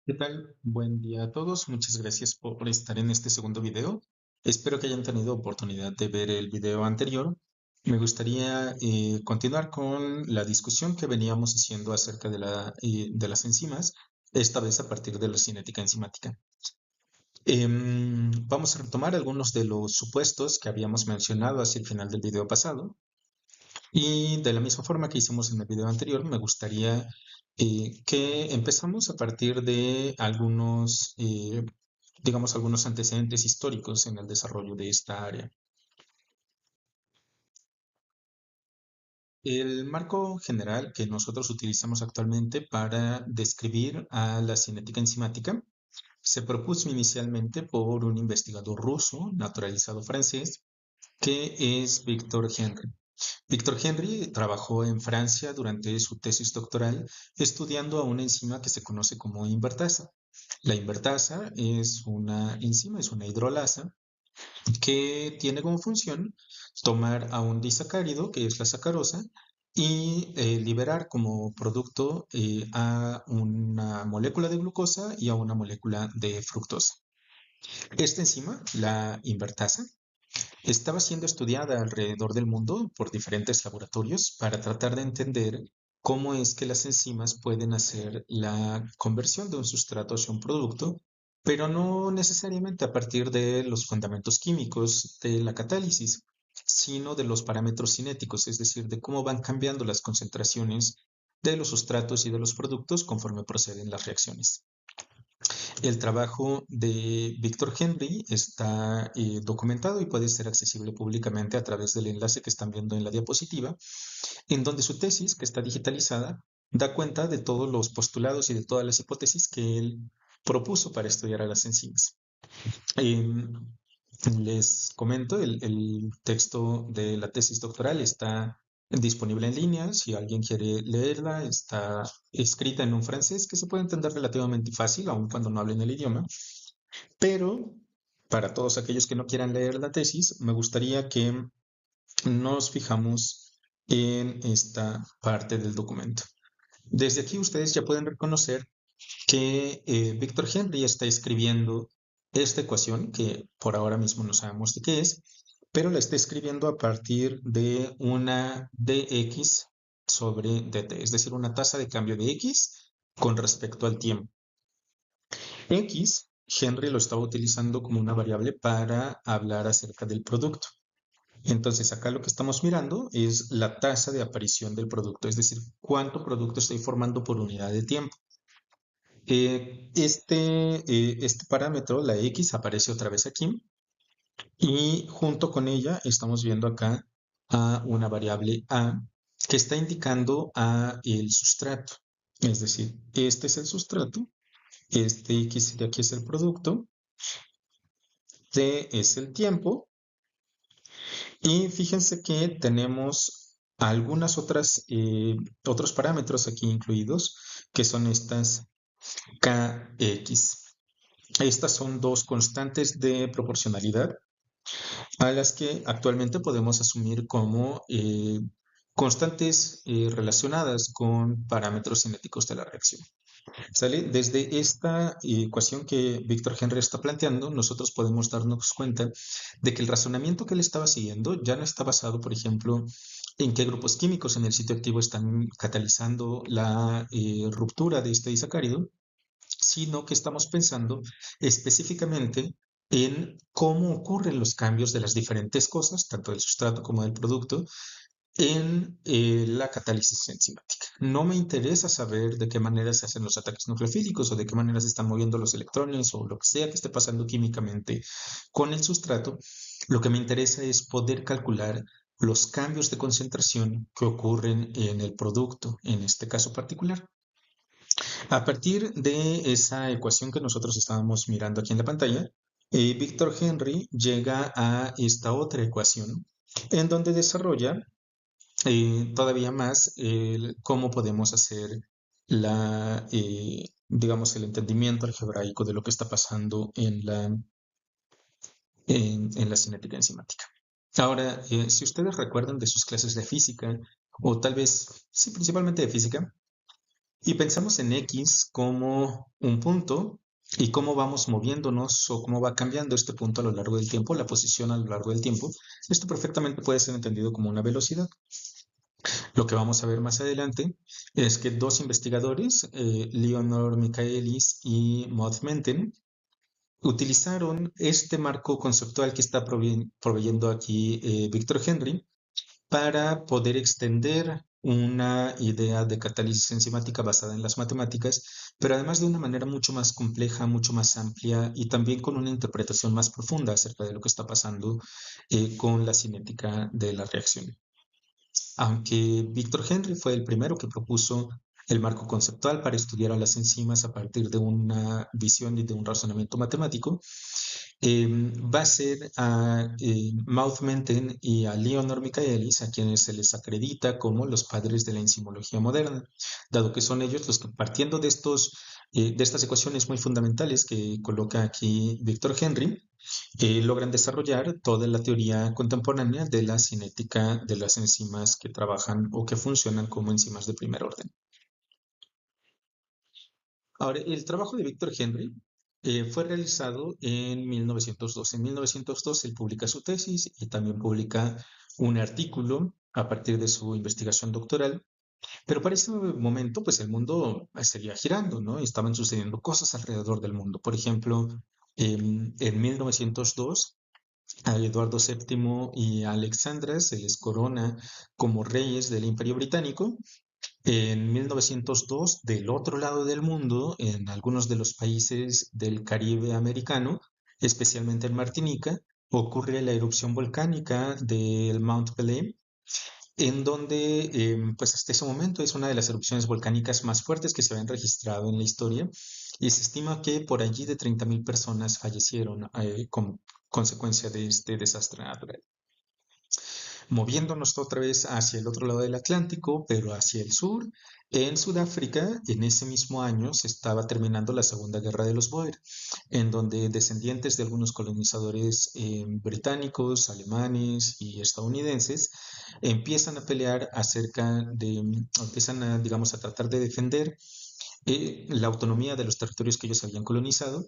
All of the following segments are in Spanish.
¿Qué tal? Buen día a todos. Muchas gracias por estar en este segundo video. Espero que hayan tenido oportunidad de ver el video anterior. Me gustaría continuar con la discusión que veníamos haciendo acerca de las enzimas, esta vez a partir de la cinética enzimática. Vamos a retomar algunos de los supuestos que habíamos mencionado hacia el final del video pasado. Y de la misma forma que hicimos en el video anterior, me gustaría que empezamos a partir de digamos, algunos antecedentes históricos en el desarrollo de esta área. El marco general que nosotros utilizamos actualmente para describir a la cinética enzimática se propuso inicialmente por un investigador ruso, naturalizado francés, que es Victor Henry. Víctor Henry trabajó en Francia durante su tesis doctoral estudiando a una enzima que se conoce como invertasa. La invertasa es una enzima, es una hidrolasa que tiene como función tomar a un disacárido, que es la sacarosa, y liberar como producto a una molécula de glucosa y a una molécula de fructosa. Esta enzima, la invertasa, estaba siendo estudiada alrededor del mundo por diferentes laboratorios para tratar de entender cómo es que las enzimas pueden hacer la conversión de un sustrato hacia un producto, pero no necesariamente a partir de los fundamentos químicos de la catálisis, sino de los parámetros cinéticos, es decir, de cómo van cambiando las concentraciones de los sustratos y de los productos conforme proceden las reacciones. El trabajo de Víctor Henry está documentado y puede ser accesible públicamente a través del enlace que están viendo en la diapositiva, en donde su tesis, que está digitalizada, da cuenta de todos los postulados y de todas las hipótesis que él propuso para estudiar a las enzimas. Eh, Les comento, el texto de la tesis doctoral está disponible en línea. Si alguien quiere leerla, está escrita en un francés que se puede entender relativamente fácil, aun cuando no hablen el idioma. Pero para todos aquellos que no quieran leer la tesis, me gustaría que nos fijamos en esta parte del documento. Desde aquí ustedes ya pueden reconocer que Víctor Henry está escribiendo esta ecuación, que por ahora mismo no sabemos de qué es, pero la está escribiendo a partir de una dx sobre dt, es decir, una tasa de cambio de x con respecto al tiempo. X, Henry lo estaba utilizando como una variable para hablar acerca del producto. Entonces acá lo que estamos mirando es la tasa de aparición del producto, es decir, cuánto producto estoy formando por unidad de tiempo. Este parámetro, la X, aparece otra vez aquí y junto con ella estamos viendo acá a una variable A que está indicando a el sustrato. Es decir, este es el sustrato, este X de aquí es el producto, T es el tiempo y fíjense que tenemos algunas otros parámetros aquí incluidos que son estas Kx. Estas son dos constantes de proporcionalidad a las que actualmente podemos asumir como constantes relacionadas con parámetros cinéticos de la reacción. ¿Sale? Desde esta ecuación que Víctor Henry está planteando, nosotros podemos darnos cuenta de que el razonamiento que él estaba siguiendo ya no está basado, por ejemplo, en qué grupos químicos en el sitio activo están catalizando la ruptura de este disacárido, sino que estamos pensando específicamente en cómo ocurren los cambios de las diferentes cosas, tanto del sustrato como del producto, en la catálisis enzimática. No me interesa saber de qué manera se hacen los ataques nucleofílicos o de qué manera se están moviendo los electrones o lo que sea que esté pasando químicamente con el sustrato. Lo que me interesa es poder calcular los cambios de concentración que ocurren en el producto, en este caso particular. A partir de esa ecuación que nosotros estábamos mirando aquí en la pantalla, Víctor Henry llega a esta otra ecuación en donde desarrolla todavía más cómo podemos hacer digamos, el entendimiento algebraico de lo que está pasando en la cinética enzimática. Ahora, si ustedes recuerdan de sus clases de física, o tal vez, sí, principalmente de física, y pensamos en X como un punto y cómo vamos moviéndonos o cómo va cambiando este punto a lo largo del tiempo, la posición a lo largo del tiempo, esto perfectamente puede ser entendido como una velocidad. Lo que vamos a ver más adelante es que dos investigadores, Leonor Michaelis y Maud Menten, utilizaron este marco conceptual que está proveyendo aquí Víctor Henry para poder extender una idea de catálisis enzimática basada en las matemáticas, pero además de una manera mucho más compleja, mucho más amplia y también con una interpretación más profunda acerca de lo que está pasando con la cinética de la reacción. Aunque Víctor Henry fue el primero que propuso el marco conceptual para estudiar a las enzimas a partir de una visión y de un razonamiento matemático, va a ser a Maud Menten y a Leonor Michaelis a quienes se les acredita como los padres de la enzimología moderna, dado que son ellos los que, partiendo de estas ecuaciones muy fundamentales que coloca aquí Víctor Henry, logran desarrollar toda la teoría contemporánea de la cinética de las enzimas que trabajan o que funcionan como enzimas de primer orden. Ahora, el trabajo de Víctor Henry fue realizado en 1902. En 1902 él publica su tesis y también publica un artículo a partir de su investigación doctoral, pero para ese momento, pues el mundo seguía girando, ¿no? Estaban sucediendo cosas alrededor del mundo. Por ejemplo, en 1902 a Eduardo VII y a Alexandra se les corona como reyes del Imperio Británico. En 1902, del otro lado del mundo, en algunos de los países del Caribe americano, especialmente en Martinica, ocurre la erupción volcánica del Mount Pelée, en donde, pues hasta ese momento es una de las erupciones volcánicas más fuertes que se habían registrado en la historia, y se estima que por allí de 30.000 personas fallecieron con consecuencia de este desastre natural. Moviéndonos otra vez hacia el otro lado del Atlántico, pero hacia el sur, en Sudáfrica, en ese mismo año se estaba terminando la Segunda Guerra de los Boer, en donde descendientes de algunos colonizadores británicos, alemanes y estadounidenses empiezan a pelear empiezan a, digamos, a tratar de defender la autonomía de los territorios que ellos habían colonizado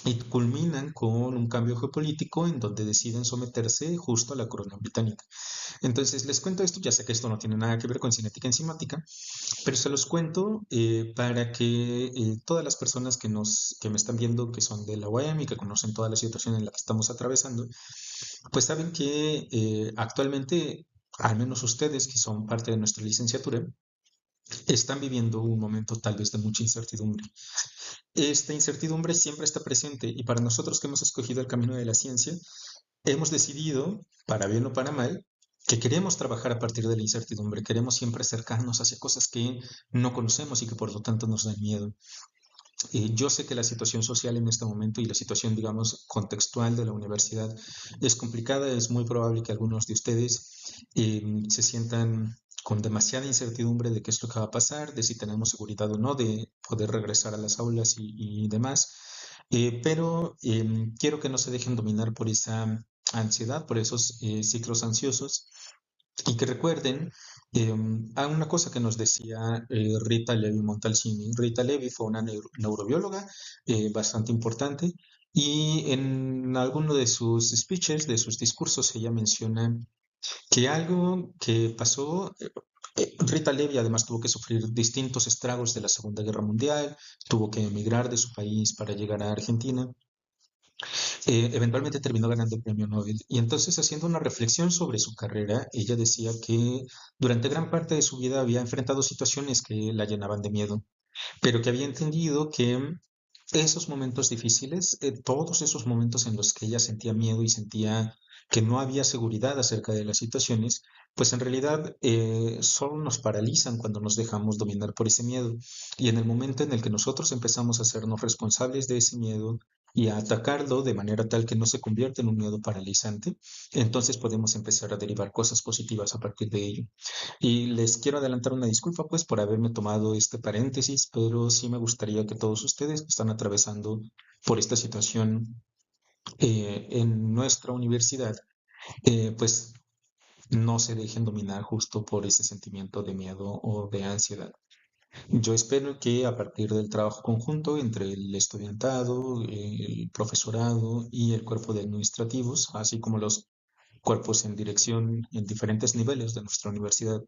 y culminan con un cambio geopolítico en donde deciden someterse justo a la corona británica. Entonces les cuento esto, ya sé que esto no tiene nada que ver con cinética enzimática, pero se los cuento para que todas las personas que me están viendo, que son de la UAM y que conocen toda la situación en la que estamos atravesando, pues saben que actualmente, al menos ustedes que son parte de nuestra licenciatura, están viviendo un momento tal vez de mucha incertidumbre. Esta incertidumbre siempre está presente y para nosotros que hemos escogido el camino de la ciencia, hemos decidido, para bien o para mal, que queremos trabajar a partir de la incertidumbre, queremos siempre acercarnos hacia cosas que no conocemos y que por lo tanto nos dan miedo. Yo sé que la situación social en este momento y la situación, digamos, contextual de la universidad es complicada. Es muy probable que algunos de ustedes se sientan con demasiada incertidumbre de qué es lo que va a pasar, de si tenemos seguridad o no, de poder regresar a las aulas y demás. Pero quiero que no se dejen dominar por esa ansiedad, por esos ciclos ansiosos y que recuerden a una cosa que nos decía Rita Levi Montalcini. Rita Levi fue una neurobióloga bastante importante y en alguno de sus speeches, de sus discursos, ella menciona que algo que pasó, Rita Levi además tuvo que sufrir distintos estragos de la Segunda Guerra Mundial, tuvo que emigrar de su país para llegar a Argentina, eventualmente terminó ganando el premio Nobel. Y entonces, haciendo una reflexión sobre su carrera, ella decía que durante gran parte de su vida había enfrentado situaciones que la llenaban de miedo, pero que había entendido que esos momentos difíciles, todos esos momentos en los que ella sentía miedo y sentía que no había seguridad acerca de las situaciones, pues en realidad solo nos paralizan cuando nos dejamos dominar por ese miedo. Y en el momento en el que nosotros empezamos a hacernos responsables de ese miedo y a atacarlo de manera tal que no se convierta en un miedo paralizante, entonces podemos empezar a derivar cosas positivas a partir de ello. Y les quiero adelantar una disculpa pues por haberme tomado este paréntesis, pero sí me gustaría que todos ustedes que están atravesando por esta situación en nuestra universidad, pues no se dejen dominar justo por ese sentimiento de miedo o de ansiedad. Yo espero que a partir del trabajo conjunto entre el estudiantado, el profesorado y el cuerpo de administrativos, así como los cuerpos en dirección en diferentes niveles de nuestra universidad,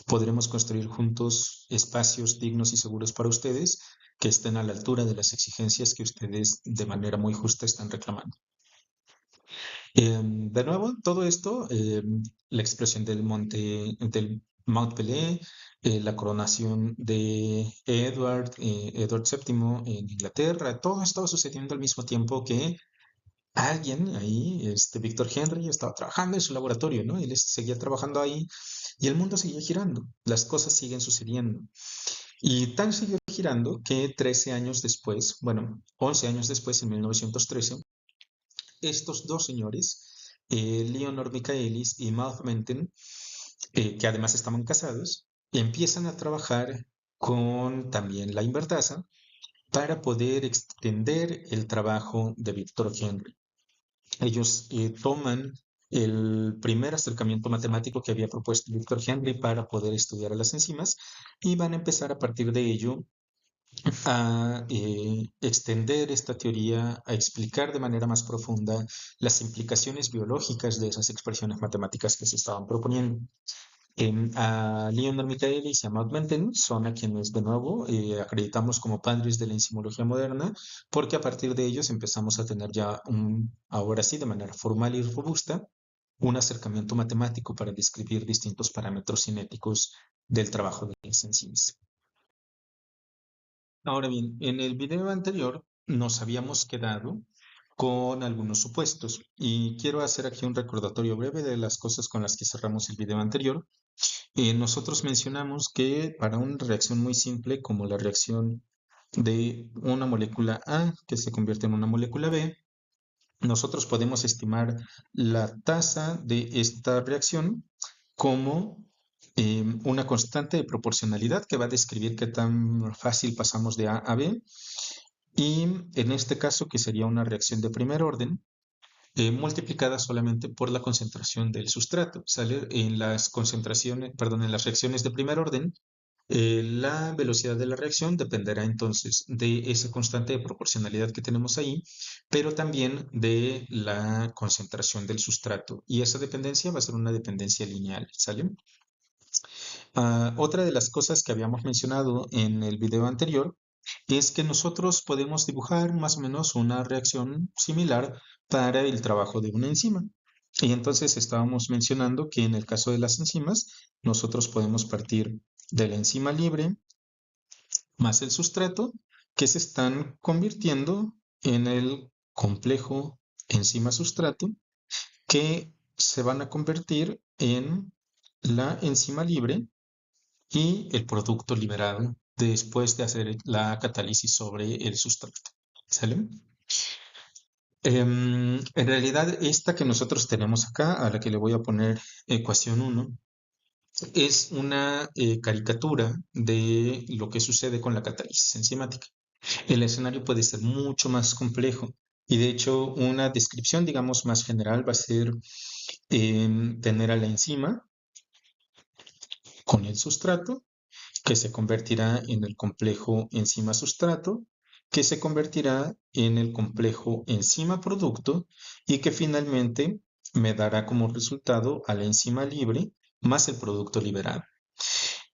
podremos construir juntos espacios dignos y seguros para ustedes que estén a la altura de las exigencias que ustedes de manera muy justa están reclamando. De nuevo, todo esto, la expresión del Mount Pelé, la coronación de Edward VII en Inglaterra, todo estaba sucediendo al mismo tiempo que alguien ahí, Víctor Henry, estaba trabajando en su laboratorio, ¿no? Él seguía trabajando ahí y el mundo seguía girando, las cosas siguen sucediendo. Y tan siguió girando que 13 años después, bueno, 11 años después, en 1913, estos dos señores, Leonard Michaelis y Malcolm Menten, que además estaban casados, empiezan a trabajar con también la invertasa para poder extender el trabajo de Victor Henry. Ellos toman el primer acercamiento matemático que había propuesto Victor Henry para poder estudiar a las enzimas y van a empezar a partir de ello a extender esta teoría, a explicar de manera más profunda las implicaciones biológicas de esas expresiones matemáticas que se estaban proponiendo. A Leonard Michaelis y a Maud Menten son a quienes de nuevo acreditamos como padres de la enzimología moderna, porque a partir de ellos empezamos a tener ya ahora sí, de manera formal y robusta, un acercamiento matemático para describir distintos parámetros cinéticos del trabajo de las enzimas. Ahora bien, en el video anterior nos habíamos quedado con algunos supuestos y quiero hacer aquí un recordatorio breve de las cosas con las que cerramos el video anterior. Nosotros mencionamos que para una reacción muy simple como la reacción de una molécula A que se convierte en una molécula B, nosotros podemos estimar la tasa de esta reacción como una constante de proporcionalidad que va a describir qué tan fácil pasamos de A a B. Y en este caso, que sería una reacción de primer orden, multiplicada solamente por la concentración del sustrato. ¿Sale? En las concentraciones, perdón, en las reacciones de primer orden, la velocidad de la reacción dependerá entonces de esa constante de proporcionalidad que tenemos ahí, pero también de la concentración del sustrato. Y esa dependencia va a ser una dependencia lineal, ¿sale? Otra de las cosas que habíamos mencionado en el video anterior es que nosotros podemos dibujar más o menos una reacción similar para el trabajo de una enzima. Y entonces estábamos mencionando que en el caso de las enzimas, nosotros podemos partir de la enzima libre más el sustrato, que se están convirtiendo en el complejo enzima-sustrato, que se van a convertir en la enzima libre y el producto liberado después de hacer la catálisis sobre el sustrato. ¿Sale? En realidad, esta que nosotros tenemos acá, a la que le voy a poner ecuación 1, es una caricatura de lo que sucede con la catálisis enzimática. El escenario puede ser mucho más complejo y de hecho una descripción, digamos, más general va a ser tener a la enzima con el sustrato que se convertirá en el complejo enzima-sustrato, que se convertirá en el complejo enzima-producto y que finalmente me dará como resultado a la enzima libre más el producto liberado.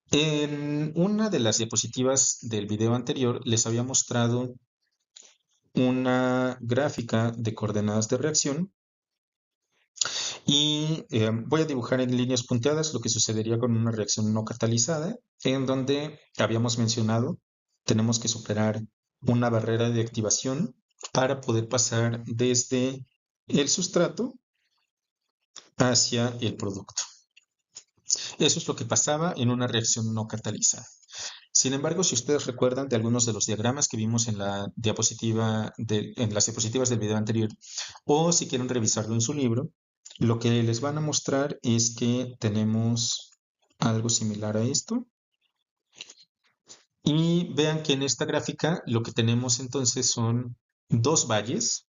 En una de las diapositivas del video anterior les había mostrado una gráfica de coordenadas de reacción y voy a dibujar en líneas punteadas lo que sucedería con una reacción no catalizada, en donde habíamos mencionado, tenemos que superar una barrera de activación para poder pasar desde el sustrato hacia el producto. Eso es lo que pasaba en una reacción no catalizada. Sin embargo, si ustedes recuerdan de algunos de los diagramas que vimos en la en las diapositivas del video anterior, o si quieren revisarlo en su libro, lo que les van a mostrar es que tenemos algo similar a esto. Y vean que en esta gráfica lo que tenemos entonces son dos valles.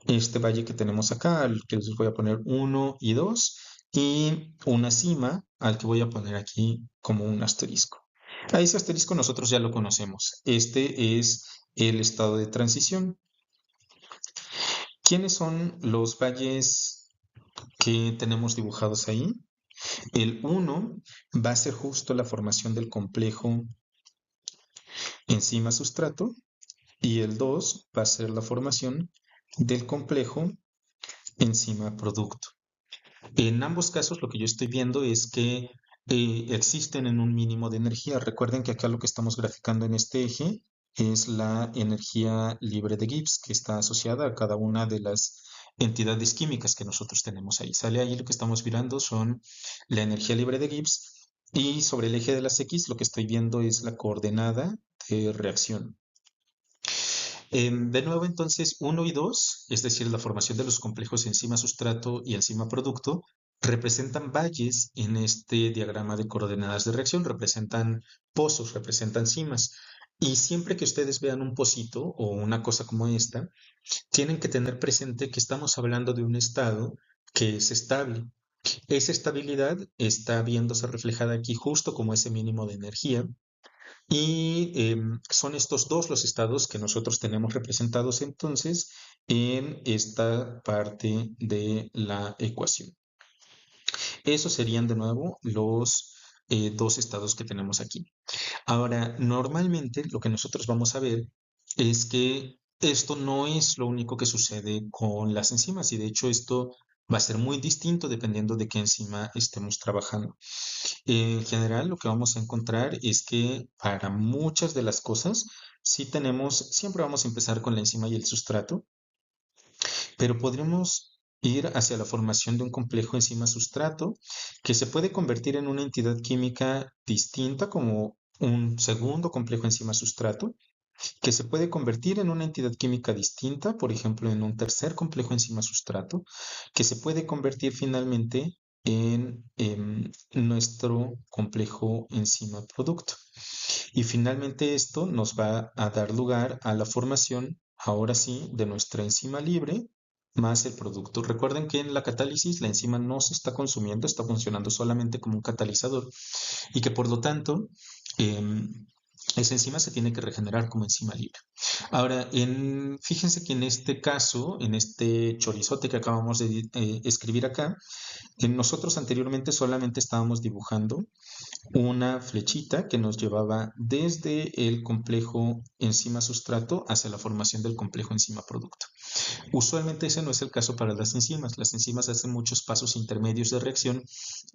Este valle que tenemos acá, al que les voy a poner 1 y 2, y una cima al que voy a poner aquí como un asterisco. A ese asterisco nosotros ya lo conocemos. Este es el estado de transición. ¿Quiénes son los valles que tenemos dibujados ahí? El uno va a ser justo la formación del complejo enzima-sustrato y el 2 va a ser la formación del complejo enzima-producto. En ambos casos lo que yo estoy viendo es que existen en un mínimo de energía. Recuerden que acá lo que estamos graficando en este eje es la energía libre de Gibbs que está asociada a cada una de las entidades químicas que nosotros tenemos ahí. Sale ahí lo que estamos mirando son la energía libre de Gibbs y sobre el eje de las X lo que estoy viendo es la coordenada de reacción. De nuevo, entonces, uno y 2, es decir, la formación de los complejos enzima-sustrato y enzima-producto, representan valles en este diagrama de coordenadas de reacción, representan pozos, representan cimas. Y siempre que ustedes vean un pocito o una cosa como esta, tienen que tener presente que estamos hablando de un estado que es estable. Esa estabilidad está viéndose reflejada aquí justo como ese mínimo de energía y son estos dos los estados que nosotros tenemos representados entonces en esta parte de la ecuación. Esos serían de nuevo los dos estados que tenemos aquí. Ahora, normalmente lo que nosotros vamos a ver es que esto no es lo único que sucede con las enzimas y de hecho esto va a ser muy distinto dependiendo de qué enzima estemos trabajando. En general, lo que vamos a encontrar es que para muchas de las cosas, sí tenemos, siempre vamos a empezar con la enzima y el sustrato, pero podremos ir hacia la formación de un complejo enzima-sustrato que se puede convertir en una entidad química distinta como un segundo complejo enzima-sustrato, que se puede convertir en una entidad química distinta, por ejemplo, en un tercer complejo enzima-sustrato, que se puede convertir finalmente en nuestro complejo enzima-producto. Y finalmente esto nos va a dar lugar a la formación, ahora sí, de nuestra enzima libre más el producto. Recuerden que en la catálisis la enzima no se está consumiendo, está funcionando solamente como un catalizador y que por lo tanto esa enzima se tiene que regenerar como enzima libre. Ahora, fíjense que en este caso, en este chorizote que acabamos de escribir acá, nosotros anteriormente solamente estábamos dibujando una flechita que nos llevaba desde el complejo enzima-sustrato hacia la formación del complejo enzima-producto. Usualmente ese no es el caso para las enzimas. Las enzimas hacen muchos pasos intermedios de reacción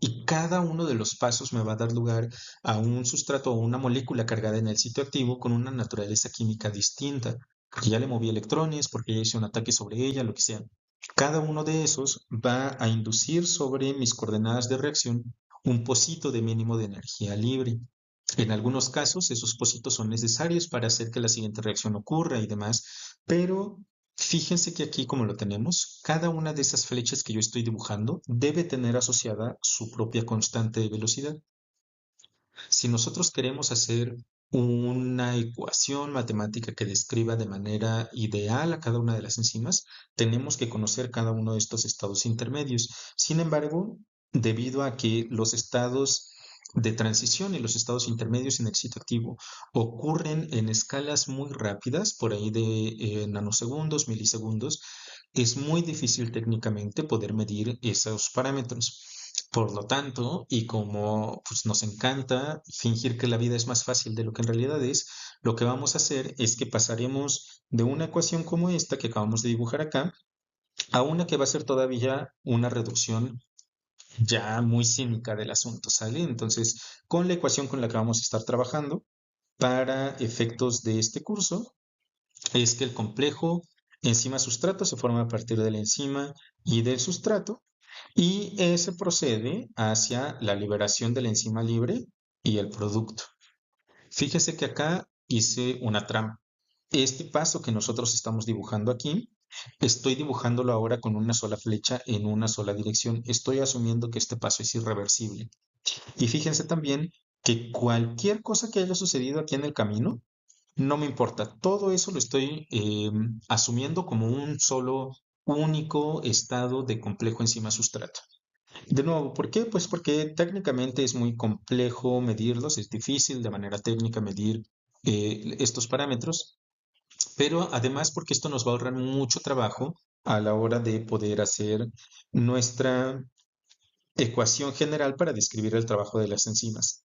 y cada uno de los pasos me va a dar lugar a un sustrato o una molécula cargada en el sitio activo con una naturaleza química distinta, porque ya le moví electrones, porque ya hice un ataque sobre ella, lo que sea. Cada uno de esos va a inducir sobre mis coordenadas de reacción un pocito de mínimo de energía libre. En algunos casos, esos pocitos son necesarios para hacer que la siguiente reacción ocurra y demás, pero fíjense que aquí, como lo tenemos, cada una de esas flechas que yo estoy dibujando debe tener asociada su propia constante de velocidad. Si nosotros queremos hacer una ecuación matemática que describa de manera ideal a cada una de las enzimas, tenemos que conocer cada uno de estos estados intermedios. Sin embargo, debido a que los estados de transición y los estados intermedios en el sitio activo ocurren en escalas muy rápidas, por ahí de nanosegundos, milisegundos, es muy difícil técnicamente poder medir esos parámetros. Por lo tanto, y como pues, nos encanta fingir que la vida es más fácil de lo que en realidad es, lo que vamos a hacer es que pasaremos de una ecuación como esta que acabamos de dibujar acá a una que va a ser todavía una reducción ya muy cínica del asunto, ¿sale? Entonces, con la ecuación con la que vamos a estar trabajando para efectos de este curso, es que el complejo enzima-sustrato se forma a partir de la enzima y del sustrato y se procede hacia la liberación de la enzima libre y el producto. Fíjese que acá hice una trampa. Este paso que nosotros estamos dibujando aquí, estoy dibujándolo ahora con una sola flecha en una sola dirección. Estoy asumiendo que este paso es irreversible. Y fíjense también que cualquier cosa que haya sucedido aquí en el camino, no me importa. Todo eso lo estoy asumiendo como un solo único estado de complejo enzima sustrato. De nuevo, ¿por qué? Pues porque técnicamente es muy complejo medirlos, es difícil de manera técnica medir estos parámetros, pero además porque esto nos va a ahorrar mucho trabajo a la hora de poder hacer nuestra ecuación general para describir el trabajo de las enzimas.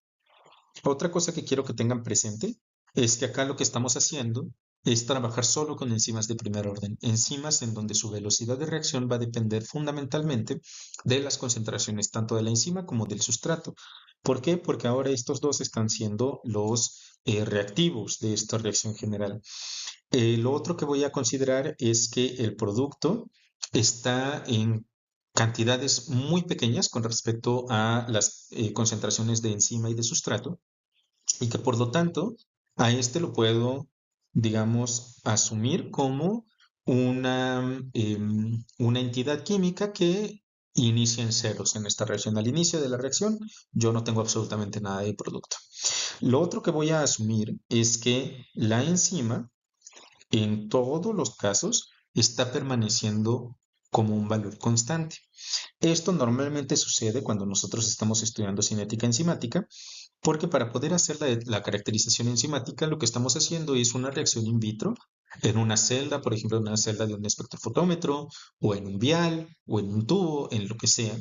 Otra cosa que quiero que tengan presente es que acá lo que estamos haciendo es trabajar solo con enzimas de primer orden, enzimas en donde su velocidad de reacción va a depender fundamentalmente de las concentraciones tanto de la enzima como del sustrato. ¿Por qué? Porque ahora estos dos están siendo los reactivos de esta reacción general. Lo otro que voy a considerar es que el producto está en cantidades muy pequeñas con respecto a las concentraciones de enzima y de sustrato y que por lo tanto a este lo puedo, digamos, asumir como una entidad química que inicia en ceros en esta reacción. Al inicio de la reacción yo no tengo absolutamente nada de producto. Lo otro que voy a asumir es que la enzima en todos los casos está permaneciendo como un valor constante. Esto normalmente sucede cuando nosotros estamos estudiando cinética enzimática, porque para poder hacer la caracterización enzimática, lo que estamos haciendo es una reacción in vitro en una celda, por ejemplo, en una celda de un espectrofotómetro, o en un vial, o en un tubo, en lo que sea.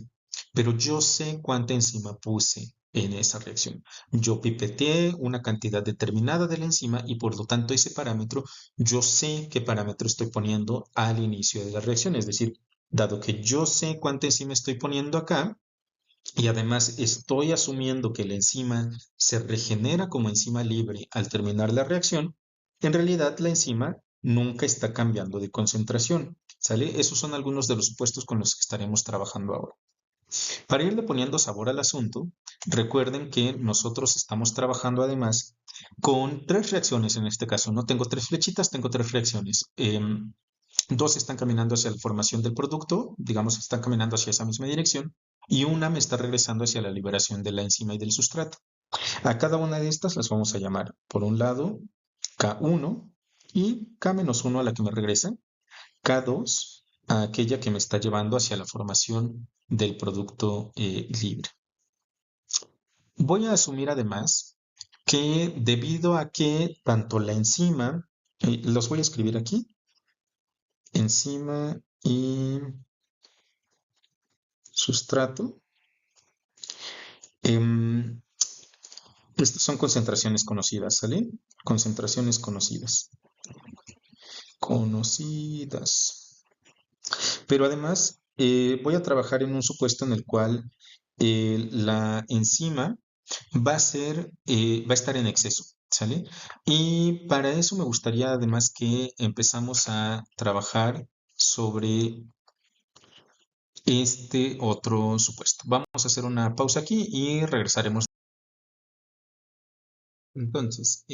Pero yo sé cuánta enzima puse en esa reacción. Yo pipeteé una cantidad determinada de la enzima y por lo tanto ese parámetro, yo sé qué parámetro estoy poniendo al inicio de la reacción. Es decir, dado que yo sé cuánta enzima estoy poniendo acá, y además estoy asumiendo que la enzima se regenera como enzima libre al terminar la reacción, en realidad la enzima nunca está cambiando de concentración. ¿Sale? Esos son algunos de los supuestos con los que estaremos trabajando ahora. Para irle poniendo sabor al asunto, recuerden que nosotros estamos trabajando además con tres reacciones en este caso. No tengo tres flechitas, tengo tres reacciones. Dos están caminando hacia la formación del producto, digamos, están caminando hacia esa misma dirección, y una me está regresando hacia la liberación de la enzima y del sustrato. A cada una de estas las vamos a llamar, por un lado, K1 y K-1 a la que me regresa, K2 a aquella que me está llevando hacia la formación del producto libre. Voy a asumir además que debido a que tanto la enzima, los voy a escribir aquí, enzima y sustrato. Estas son concentraciones conocidas, ¿sale? Concentraciones conocidas. Conocidas. Pero además voy a trabajar en un supuesto en el cual la enzima va a estar en exceso, ¿sale? Y para eso me gustaría además que empezamos a trabajar sobre este otro supuesto. Vamos a hacer una pausa aquí y regresaremos. Entonces,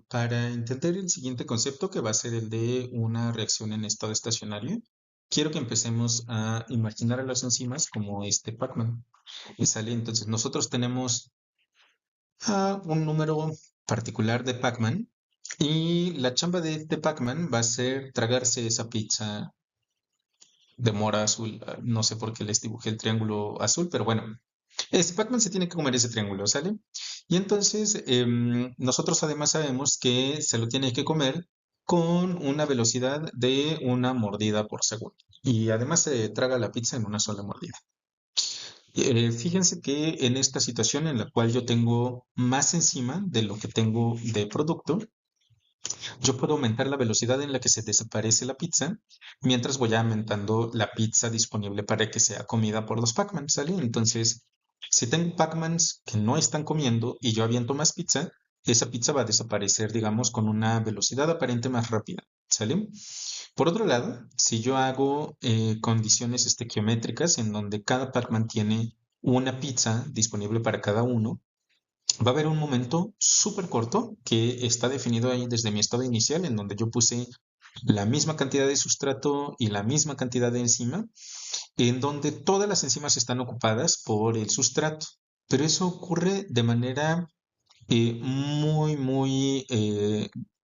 para entender el siguiente concepto, que va a ser el de una reacción en estado estacionario, quiero que empecemos a imaginar a las enzimas como este Pac-Man. ¿Sale? Entonces, nosotros tenemos un número particular de Pac-Man y la chamba de este Pac-Man va a ser tragarse esa pizza de mora azul. No sé por qué les dibujé el triángulo azul, pero bueno, este Pac-Man se tiene que comer ese triángulo, ¿sale? Y entonces nosotros además sabemos que se lo tiene que comer con una velocidad de una mordida por segundo. Y además se traga la pizza en una sola mordida. Fíjense que en esta situación en la cual yo tengo más enzima de lo que tengo de producto, yo puedo aumentar la velocidad en la que se desaparece la pizza, mientras voy aumentando la pizza disponible para que sea comida por los Pac-Man, ¿sale? Entonces, si tengo Pac-Mans que no están comiendo y yo aviento más pizza, esa pizza va a desaparecer, digamos, con una velocidad aparente más rápida, ¿sale? Por otro lado, si yo hago condiciones estequiométricas en donde cada Pac-Man tiene una pizza disponible para cada uno, va a haber un momento súper corto que está definido ahí desde mi estado inicial, en donde yo puse la misma cantidad de sustrato y la misma cantidad de enzima, en donde todas las enzimas están ocupadas por el sustrato. Pero eso ocurre de manera muy, muy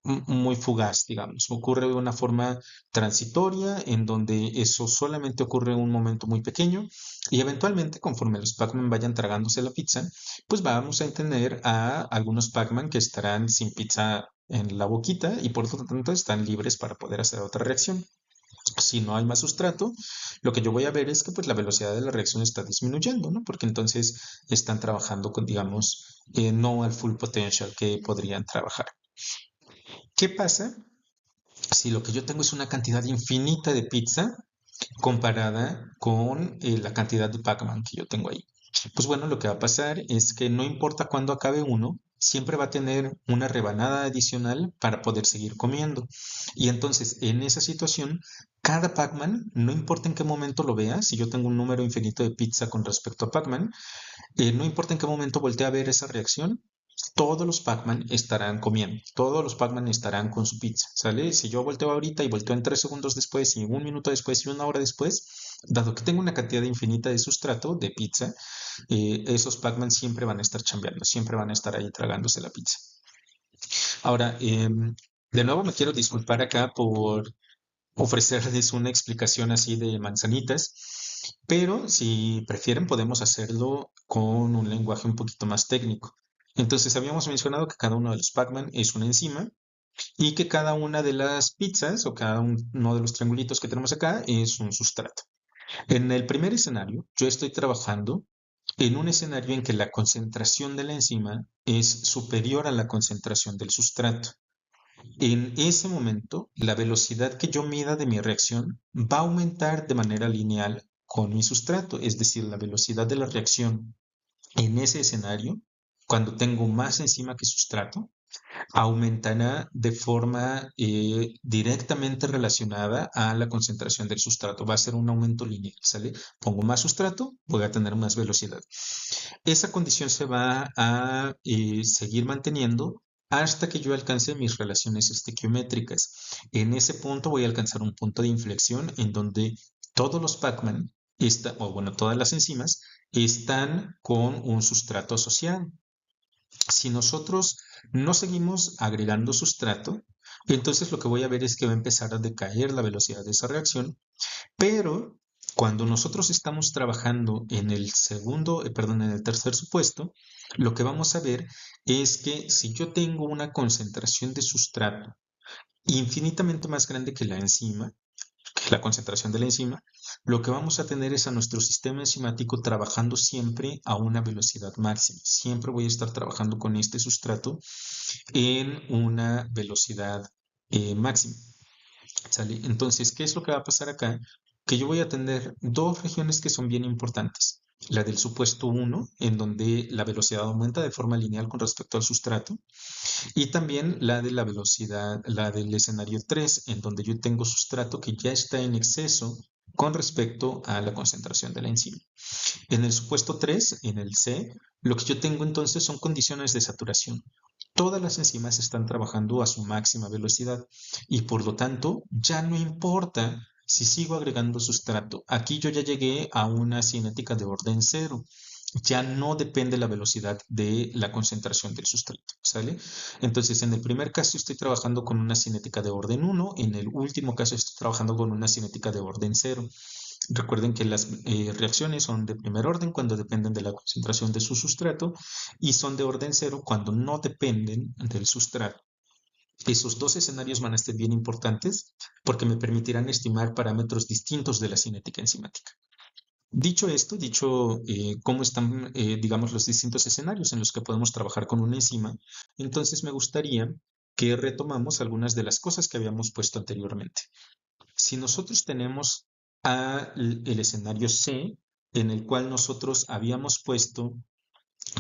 muy fugaz, digamos. Ocurre de una forma transitoria en donde eso solamente ocurre en un momento muy pequeño y eventualmente conforme los Pac-Man vayan tragándose la pizza, pues vamos a tener a algunos Pac-Man que estarán sin pizza en la boquita y por lo tanto están libres para poder hacer otra reacción. Si no hay más sustrato, lo que yo voy a ver es que pues la velocidad de la reacción está disminuyendo, ¿no? Porque entonces están trabajando con, digamos, no al full potential que podrían trabajar. ¿Qué pasa si lo que yo tengo es una cantidad infinita de pizza comparada con la cantidad de Pac-Man que yo tengo ahí? Pues bueno, lo que va a pasar es que no importa cuándo acabe uno, siempre va a tener una rebanada adicional para poder seguir comiendo. Y entonces, en esa situación, cada Pac-Man, no importa en qué momento lo vea, si yo tengo un número infinito de pizza con respecto a Pac-Man, no importa en qué momento voltee a ver esa reacción, todos los Pac-Man estarán comiendo, todos los Pac-Man estarán con su pizza, ¿sale? Si yo volteo ahorita y volteo en 3 segundos después y un minuto después y una hora después, dado que tengo una cantidad infinita de sustrato, de pizza, esos Pac-Man siempre van a estar chambeando, siempre van a estar ahí tragándose la pizza. Ahora, de nuevo me quiero disculpar acá por ofrecerles una explicación así de manzanitas, pero si prefieren podemos hacerlo con un lenguaje un poquito más técnico. Entonces habíamos mencionado que cada uno de los Pac-Man es una enzima y que cada una de las pizzas o cada uno de los triangulitos que tenemos acá es un sustrato. En el primer escenario, yo estoy trabajando en un escenario en que la concentración de la enzima es superior a la concentración del sustrato. En ese momento, la velocidad que yo mida de mi reacción va a aumentar de manera lineal con mi sustrato, es decir, la velocidad de la reacción en ese escenario, cuando tengo más enzima que sustrato, aumentará de forma directamente relacionada a la concentración del sustrato. Va a ser un aumento lineal, ¿sale? Pongo más sustrato, voy a tener más velocidad. Esa condición se va a seguir manteniendo hasta que yo alcance mis relaciones estequiométricas. En ese punto voy a alcanzar un punto de inflexión en donde todos los Pac-Man, o bueno, todas las enzimas, están con un sustrato asociado. Si nosotros no seguimos agregando sustrato, entonces lo que voy a ver es que va a empezar a decaer la velocidad de esa reacción, pero cuando nosotros estamos trabajando en el en el tercer supuesto, lo que vamos a ver es que si yo tengo una concentración de sustrato infinitamente más grande que la enzima, que la concentración de la enzima, lo que vamos a tener es a nuestro sistema enzimático trabajando siempre a una velocidad máxima. Siempre voy a estar trabajando con este sustrato en una velocidad máxima. ¿Sale? Entonces, ¿qué es lo que va a pasar acá? Que yo voy a tener dos regiones que son bien importantes. La del supuesto 1, en donde la velocidad aumenta de forma lineal con respecto al sustrato, y también la de la velocidad, la del escenario 3, en donde yo tengo sustrato que ya está en exceso con respecto a la concentración de la enzima. En el supuesto 3, en el C, lo que yo tengo entonces son condiciones de saturación. Todas las enzimas están trabajando a su máxima velocidad y por lo tanto ya no importa si sigo agregando sustrato. Aquí yo ya llegué a una cinética de orden cero. Ya no depende la velocidad de la concentración del sustrato, ¿sale? Entonces, en el primer caso estoy trabajando con una cinética de orden 1, en el último caso estoy trabajando con una cinética de orden cero. Recuerden que las reacciones son de primer orden cuando dependen de la concentración de su sustrato y son de orden cero cuando no dependen del sustrato. Esos dos escenarios van a ser bien importantes porque me permitirán estimar parámetros distintos de la cinética enzimática. Dicho esto, cómo están, digamos, los distintos escenarios en los que podemos trabajar con una enzima, entonces me gustaría que retomamos algunas de las cosas que habíamos puesto anteriormente. Si nosotros tenemos el escenario C, en el cual nosotros habíamos puesto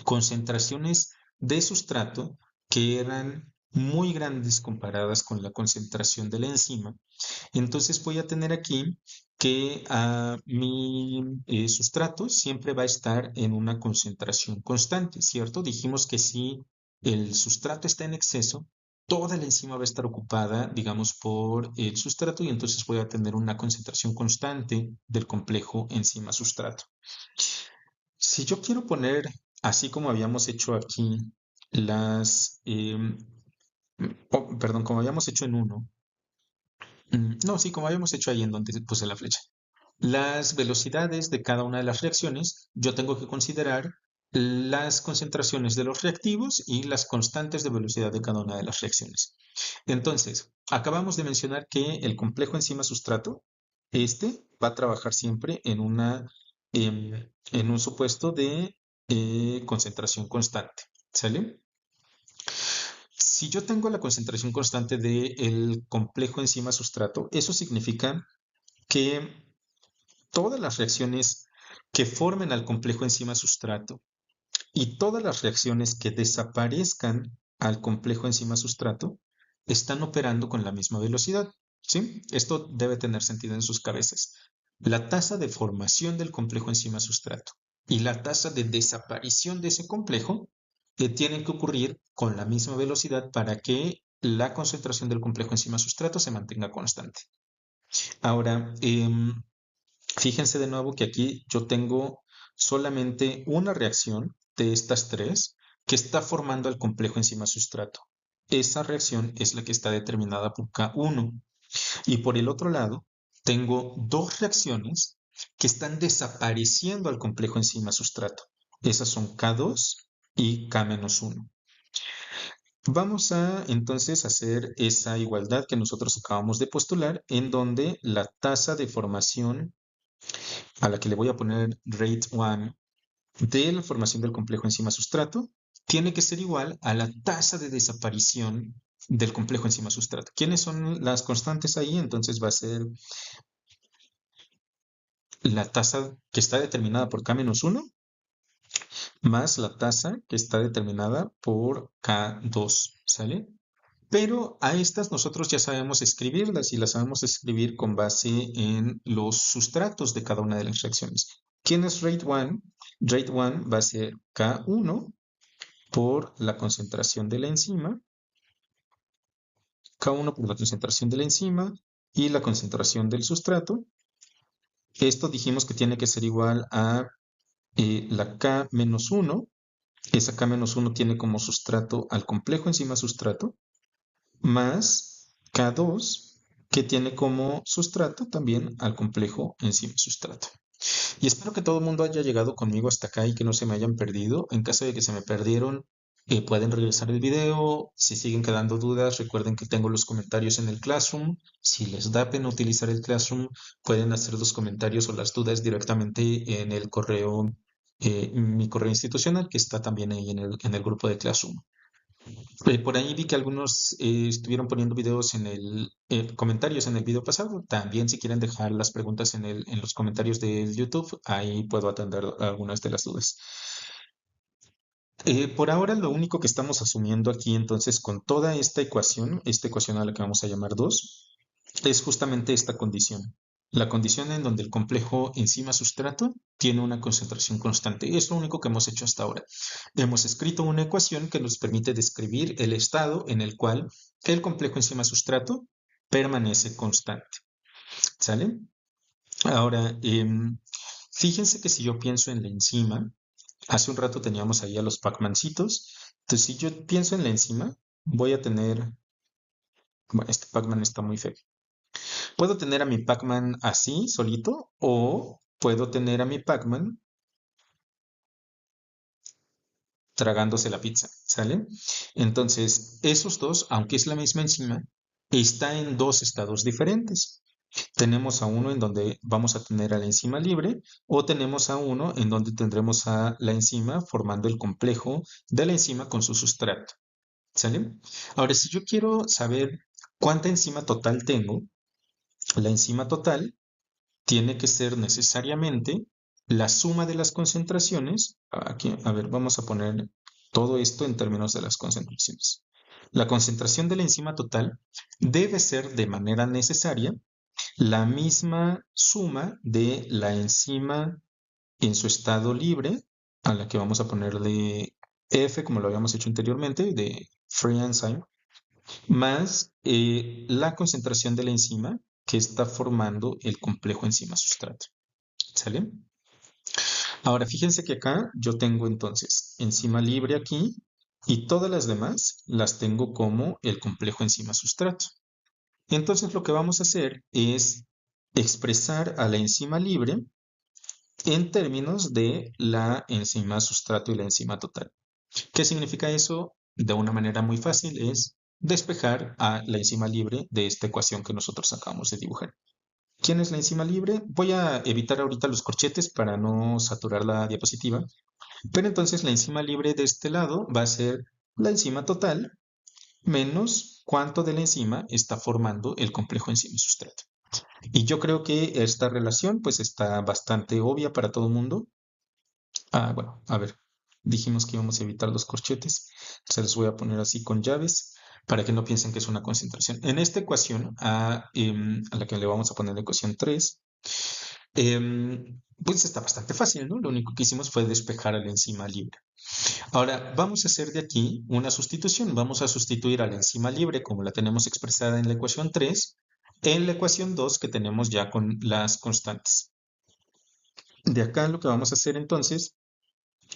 concentraciones de sustrato que eran muy grandes comparadas con la concentración de la enzima, entonces voy a tener aquí que mi sustrato siempre va a estar en una concentración constante, ¿cierto? Dijimos que si el sustrato está en exceso, toda la enzima va a estar ocupada, digamos, por el sustrato y entonces voy a tener una concentración constante del complejo enzima-sustrato. Si yo quiero poner, así como habíamos hecho aquí, las perdón, como habíamos hecho en uno. No, sí, como habíamos hecho ahí en donde puse la flecha. Las velocidades de cada una de las reacciones, yo tengo que considerar las concentraciones de los reactivos y las constantes de velocidad de cada una de las reacciones. Entonces, acabamos de mencionar que el complejo enzima-sustrato, este va a trabajar siempre en un supuesto de concentración constante. ¿Sale? Si yo tengo la concentración constante del complejo enzima-sustrato, eso significa que todas las reacciones que formen al complejo enzima-sustrato y todas las reacciones que desaparezcan al complejo enzima-sustrato están operando con la misma velocidad. ¿Sí? Esto debe tener sentido en sus cabezas. La tasa de formación del complejo enzima-sustrato y la tasa de desaparición de ese complejo tienen que ocurrir con la misma velocidad para que la concentración del complejo enzima-sustrato se mantenga constante. Ahora, fíjense de nuevo que aquí yo tengo solamente una reacción de estas tres que está formando el complejo enzima-sustrato. Esa reacción es la que está determinada por K1. Y por el otro lado, tengo dos reacciones que están desapareciendo al complejo enzima-sustrato. Esas son K2 y K-1. Vamos a entonces hacer esa igualdad que nosotros acabamos de postular, en donde la tasa de formación a la que le voy a poner rate 1 de la formación del complejo enzima-sustrato tiene que ser igual a la tasa de desaparición del complejo enzima-sustrato. ¿Quiénes son las constantes ahí? Entonces va a ser la tasa que está determinada por K-1 más la tasa que está determinada por K2, ¿sale? Pero a estas nosotros ya sabemos escribirlas y las sabemos escribir con base en los sustratos de cada una de las reacciones. ¿Quién es rate 1? Rate 1 va a ser K1 por la concentración de la enzima, K1 por la concentración de la enzima y la concentración del sustrato. Esto dijimos que tiene que ser igual a la K-1. Esa K-1 tiene como sustrato al complejo enzima-sustrato más K2, que tiene como sustrato también al complejo enzima-sustrato. Y espero que todo el mundo haya llegado conmigo hasta acá y que no se me hayan perdido. En caso de que se me perdieron, pueden regresar el video. Si siguen quedando dudas, recuerden que tengo los comentarios en el Classroom. Si les da pena utilizar el Classroom, pueden hacer los comentarios o las dudas directamente en el correo, mi correo institucional, que está también ahí en el grupo de Classroom. Por ahí vi que algunos estuvieron poniendo videos en comentarios en el video pasado. También si quieren dejar las preguntas en los comentarios de YouTube, ahí puedo atender algunas de las dudas. Por ahora lo único que estamos asumiendo aquí entonces con toda esta ecuación a la que vamos a llamar 2, es justamente esta condición. La condición en donde el complejo enzima-sustrato tiene una concentración constante. Es lo único que hemos hecho hasta ahora. Hemos escrito una ecuación que nos permite describir el estado en el cual el complejo enzima-sustrato permanece constante. ¿Sale? Ahora, fíjense que si yo pienso en la enzima, hace un rato teníamos ahí a los Pac-Mancitos. Entonces, si yo pienso en la enzima, voy a tener... Bueno, este Pac-Man está muy feo. Puedo tener a mi Pac-Man así, solito, o puedo tener a mi Pac-Man tragándose la pizza, ¿sale? Entonces, esos dos, aunque es la misma enzima, está en dos estados diferentes. Tenemos a uno en donde vamos a tener a la enzima libre o tenemos a uno en donde tendremos a la enzima formando el complejo de la enzima con su sustrato, ¿sale? Ahora, si yo quiero saber cuánta enzima total tengo, la enzima total tiene que ser necesariamente la suma de las concentraciones. Aquí, a ver, vamos a poner todo esto en términos de las concentraciones. La concentración de la enzima total debe ser de manera necesaria la misma suma de la enzima en su estado libre, a la que vamos a ponerle F, como lo habíamos hecho anteriormente, de free enzyme, más la concentración de la enzima que está formando el complejo enzima-sustrato. ¿Sale? Ahora, fíjense que acá yo tengo entonces enzima libre aquí y todas las demás las tengo como el complejo enzima-sustrato. Entonces lo que vamos a hacer es expresar a la enzima libre en términos de la enzima-sustrato y la enzima total. ¿Qué significa eso? De una manera muy fácil es despejar a la enzima libre de esta ecuación que nosotros acabamos de dibujar. ¿Quién es la enzima libre? Voy a evitar ahorita los corchetes para no saturar la diapositiva, pero entonces la enzima libre de este lado va a ser la enzima total menos cuánto de la enzima está formando el complejo enzima-sustrato. Y yo creo que esta relación pues está bastante obvia para todo el mundo. Bueno, a ver, dijimos que íbamos a evitar los corchetes. Se los voy a poner así con llaves para que no piensen que es una concentración. En esta ecuación, a la que le vamos a poner la ecuación 3, pues está bastante fácil, ¿no? Lo único que hicimos fue despejar a la enzima libre. Ahora, vamos a hacer de aquí una sustitución. Vamos a sustituir a la enzima libre, como la tenemos expresada en la ecuación 3, en la ecuación 2 que tenemos ya con las constantes. De acá lo que vamos a hacer entonces,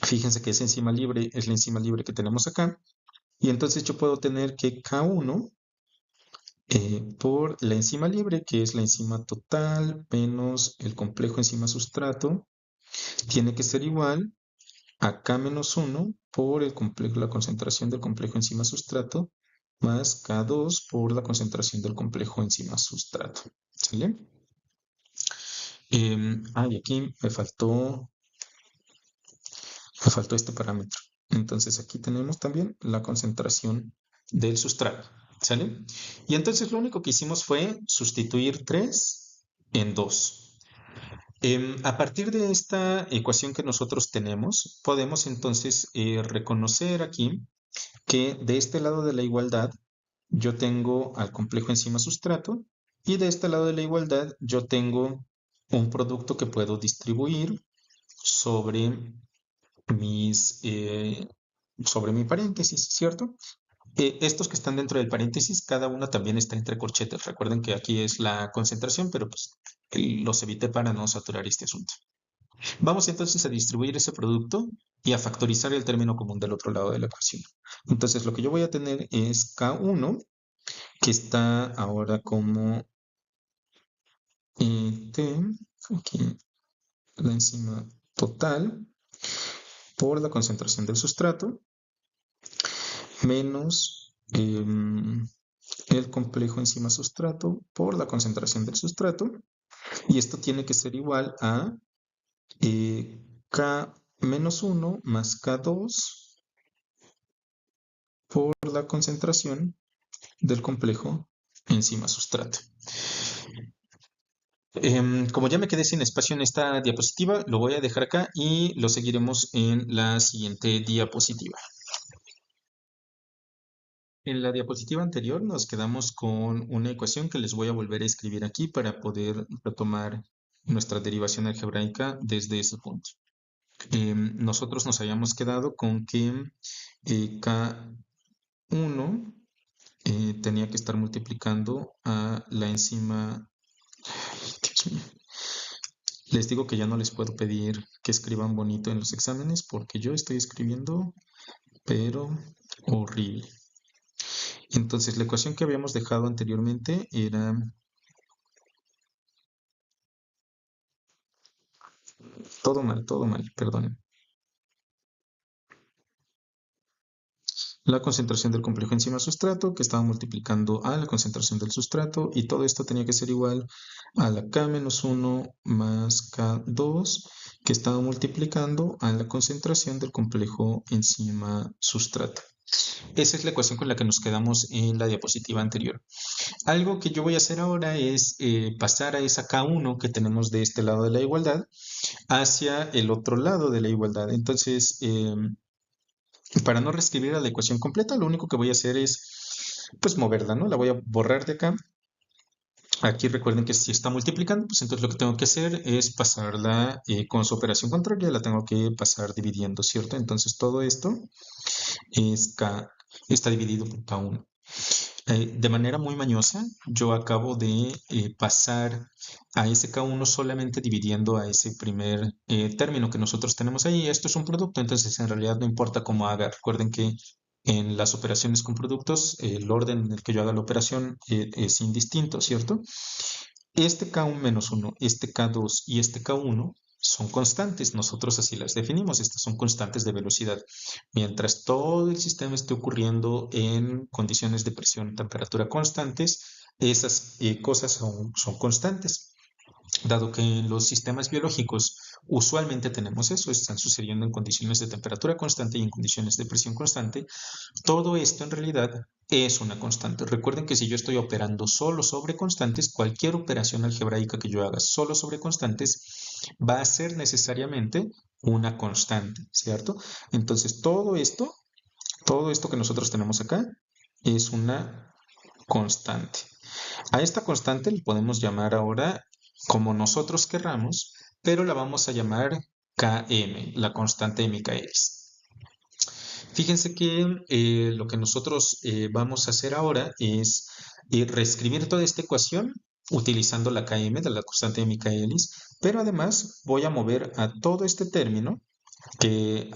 fíjense que esa enzima libre es la enzima libre que tenemos acá, y entonces yo puedo tener que K1 por la enzima libre, que es la enzima total menos el complejo enzima sustrato, tiene que ser igual a K-1 por el complejo, la concentración del complejo enzima sustrato más K2 por la concentración del complejo enzima sustrato. ¿Sale? Y aquí me faltó este parámetro. Entonces aquí tenemos también la concentración del sustrato. ¿Sale? Y entonces lo único que hicimos fue sustituir 3 en 2. A partir de esta ecuación que nosotros tenemos, podemos entonces reconocer aquí que de este lado de la igualdad yo tengo al complejo enzima sustrato y de este lado de la igualdad yo tengo un producto que puedo distribuir sobre sobre mi paréntesis, ¿cierto? Estos que están dentro del paréntesis, cada uno también está entre corchetes. Recuerden que aquí es la concentración, pero pues los evité para no saturar este asunto. Vamos entonces a distribuir ese producto y a factorizar el término común del otro lado de la ecuación. Entonces lo que yo voy a tener es K1, que está ahora como T, aquí la enzima total, por la concentración del sustrato, menos el complejo enzima sustrato por la concentración del sustrato, y esto tiene que ser igual a K-1 más K2 por la concentración del complejo enzima sustrato. Como ya me quedé sin espacio en esta diapositiva, lo voy a dejar acá y lo seguiremos en la siguiente diapositiva. En la diapositiva anterior nos quedamos con una ecuación que les voy a volver a escribir aquí para poder retomar nuestra derivación algebraica desde ese punto. Nosotros nos habíamos quedado con que K1 tenía que estar multiplicando a la enzima. Dios mío. Les digo que ya no les puedo pedir que escriban bonito en los exámenes porque yo estoy escribiendo, pero horrible. Entonces, la ecuación que habíamos dejado anteriormente era todo mal, perdonen. La concentración del complejo enzima sustrato que estaba multiplicando a la concentración del sustrato y todo esto tenía que ser igual a la K-1 más K2 que estaba multiplicando a la concentración del complejo enzima sustrato. Esa es la ecuación con la que nos quedamos en la diapositiva anterior. Algo que yo voy a hacer ahora es pasar a esa K1 que tenemos de este lado de la igualdad hacia el otro lado de la igualdad. Entonces, para no reescribir la ecuación completa, lo único que voy a hacer es pues moverla, ¿no? La voy a borrar de acá. Aquí recuerden que si está multiplicando, pues entonces lo que tengo que hacer es pasarla con su operación contraria, la tengo que pasar dividiendo, ¿cierto? Entonces todo esto es está dividido por K1. De manera muy mañosa, yo acabo de pasar a ese K1 solamente dividiendo a ese primer término que nosotros tenemos ahí. Esto es un producto, entonces en realidad no importa cómo haga. Recuerden que en las operaciones con productos, el orden en el que yo haga la operación es indistinto, ¿cierto? Este K1 menos 1, este K2 y este K1 son constantes, nosotros así las definimos, estas son constantes de velocidad. Mientras todo el sistema esté ocurriendo en condiciones de presión y temperatura constantes, esas cosas son constantes. Dado que en los sistemas biológicos usualmente tenemos eso, están sucediendo en condiciones de temperatura constante y en condiciones de presión constante, todo esto en realidad es una constante. Recuerden que si yo estoy operando solo sobre constantes, cualquier operación algebraica que yo haga solo sobre constantes va a ser necesariamente una constante, ¿cierto? Entonces todo esto que nosotros tenemos acá es una constante. A esta constante le podemos llamar ahora como nosotros querramos, pero la vamos a llamar Km, la constante de Michaelis. Fíjense que lo que nosotros vamos a hacer ahora es reescribir toda esta ecuación utilizando la Km de la constante de Michaelis, pero además voy a mover a todo este término que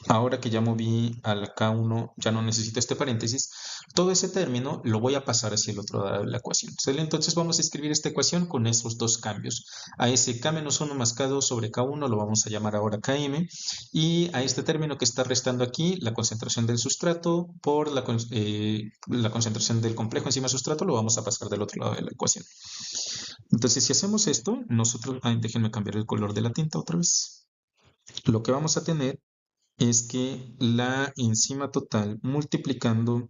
ahora que ya moví a la K1, ya no necesito este paréntesis, todo ese término lo voy a pasar hacia el otro lado de la ecuación. Entonces vamos a escribir esta ecuación con esos dos cambios. A ese K-1 más K2 sobre K1 lo vamos a llamar ahora Km, y a este término que está restando aquí, la concentración del sustrato por la concentración del complejo enzima sustrato, lo vamos a pasar del otro lado de la ecuación. Entonces si hacemos esto, nosotros, déjenme cambiar el color de la tinta otra vez. Lo que vamos a tener es que la enzima total multiplicando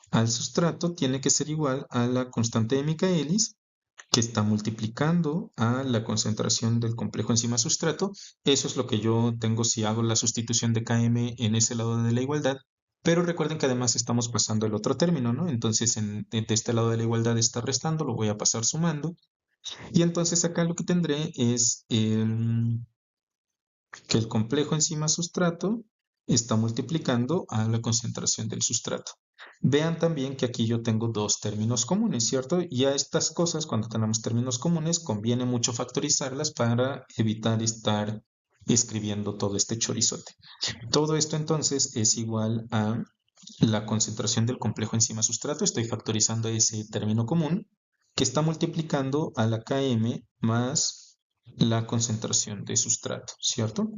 al sustrato tiene que ser igual a la constante de Michaelis, que está multiplicando a la concentración del complejo enzima sustrato. Eso es lo que yo tengo si hago la sustitución de Km en ese lado de la igualdad. Pero recuerden que además estamos pasando el otro término, ¿no? Entonces de este lado de la igualdad está restando, lo voy a pasar sumando. Y entonces acá lo que tendré es que el complejo enzima sustrato está multiplicando a la concentración del sustrato. Vean también que aquí yo tengo dos términos comunes, ¿cierto? Y a estas cosas, cuando tenemos términos comunes, conviene mucho factorizarlas para evitar estar escribiendo todo este chorizote. Todo esto entonces es igual a la concentración del complejo enzima sustrato. Estoy factorizando ese término común que está multiplicando a la Km más la concentración de sustrato, ¿cierto?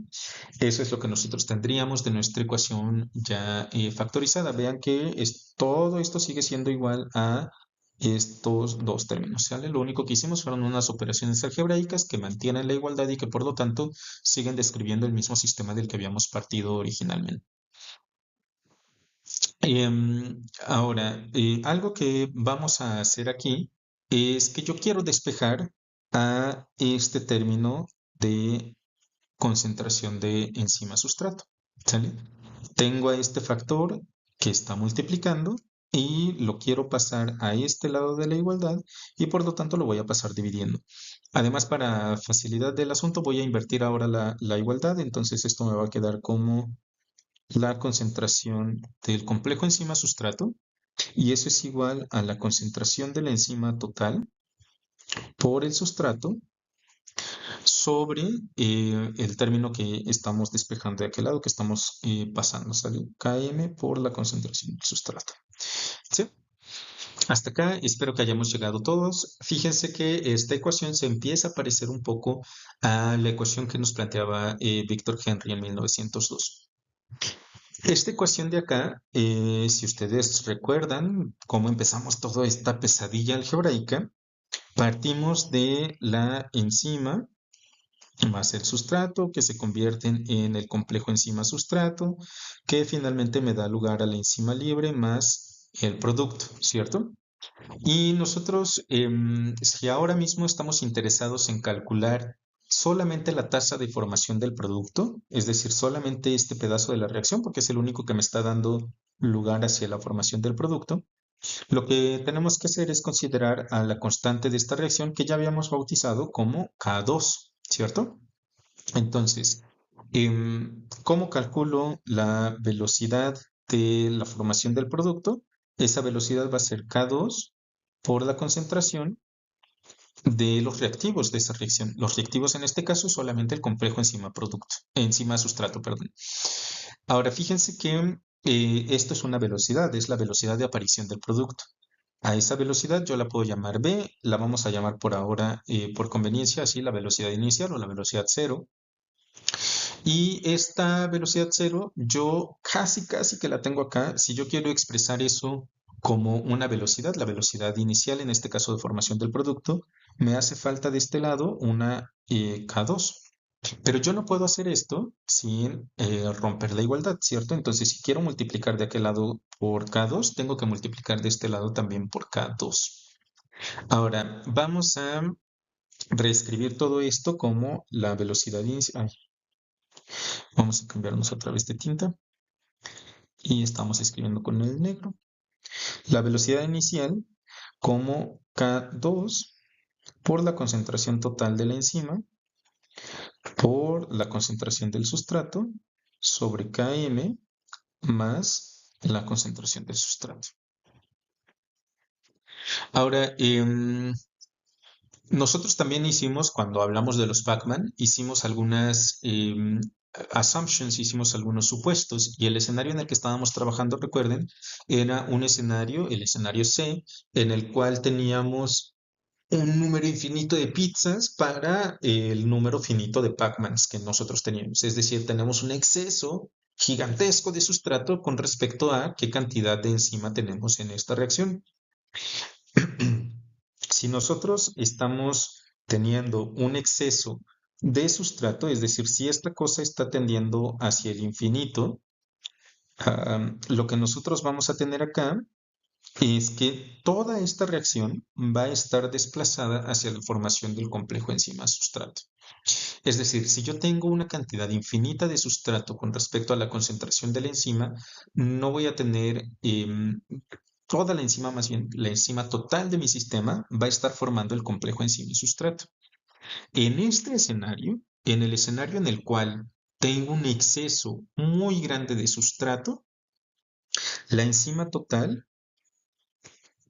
Eso es lo que nosotros tendríamos de nuestra ecuación ya factorizada. Vean que todo esto sigue siendo igual a estos dos términos, ¿sale? Lo único que hicimos fueron unas operaciones algebraicas que mantienen la igualdad y que por lo tanto siguen describiendo el mismo sistema del que habíamos partido originalmente. Ahora, algo que vamos a hacer aquí es que yo quiero despejar a este término de concentración de enzima sustrato, ¿sale? Tengo a este factor que está multiplicando y lo quiero pasar a este lado de la igualdad y por lo tanto lo voy a pasar dividiendo. Además, para facilidad del asunto voy a invertir ahora la igualdad, entonces esto me va a quedar como la concentración del complejo enzima sustrato y eso es igual a la concentración de la enzima total por el sustrato sobre el término que estamos despejando de aquel lado, que estamos pasando, ¿sale? Km por la concentración del sustrato. ¿Sí? Hasta acá espero que hayamos llegado todos. Fíjense que esta ecuación se empieza a parecer un poco a la ecuación que nos planteaba Victor Henry en 1902. Esta ecuación de acá, si ustedes recuerdan cómo empezamos toda esta pesadilla algebraica, partimos de la enzima más el sustrato, que se convierten en el complejo enzima-sustrato, que finalmente me da lugar a la enzima libre más el producto, ¿cierto? Y nosotros, si ahora mismo estamos interesados en calcular solamente la tasa de formación del producto, es decir, solamente este pedazo de la reacción, porque es el único que me está dando lugar hacia la formación del producto, lo que tenemos que hacer es considerar a la constante de esta reacción que ya habíamos bautizado como K2, ¿cierto? Entonces, ¿cómo calculo la velocidad de la formación del producto? Esa velocidad va a ser K2 por la concentración de los reactivos de esa reacción. Los reactivos en este caso solamente el complejo enzima sustrato, perdón. Ahora fíjense que esto es una velocidad, es la velocidad de aparición del producto. A esa velocidad yo la puedo llamar B, la vamos a llamar por ahora, por conveniencia, así la velocidad inicial o la velocidad cero. Y esta velocidad cero, yo casi que la tengo acá. Si yo quiero expresar eso como una velocidad, la velocidad inicial, en este caso de formación del producto, me hace falta de este lado una K2. Pero yo no puedo hacer esto sin romper la igualdad, ¿cierto? Entonces, si quiero multiplicar de aquel lado por K2, tengo que multiplicar de este lado también por K2. Ahora, vamos a reescribir todo esto como la velocidad inicial. Vamos a cambiarnos otra vez de tinta y estamos escribiendo con el negro. La velocidad inicial como K2 por la concentración total de la enzima por la concentración del sustrato sobre Km más la concentración del sustrato. Ahora, nosotros también hicimos, cuando hablamos de los Pacman, hicimos algunas assumptions, hicimos algunos supuestos, y el escenario en el que estábamos trabajando, recuerden, era un escenario, el escenario C, en el cual teníamos un número infinito de pizzas para el número finito de Pacmans que nosotros teníamos. Es decir, tenemos un exceso gigantesco de sustrato con respecto a qué cantidad de enzima tenemos en esta reacción. Si nosotros estamos teniendo un exceso de sustrato, es decir, si esta cosa está tendiendo hacia el infinito, lo que nosotros vamos a tener acá es que toda esta reacción va a estar desplazada hacia la formación del complejo enzima-sustrato. Es decir, si yo tengo una cantidad infinita de sustrato con respecto a la concentración de la enzima, no voy a tener toda la enzima, más bien la enzima total de mi sistema va a estar formando el complejo enzima-sustrato. En este escenario, en el escenario en el cual tengo un exceso muy grande de sustrato, la enzima total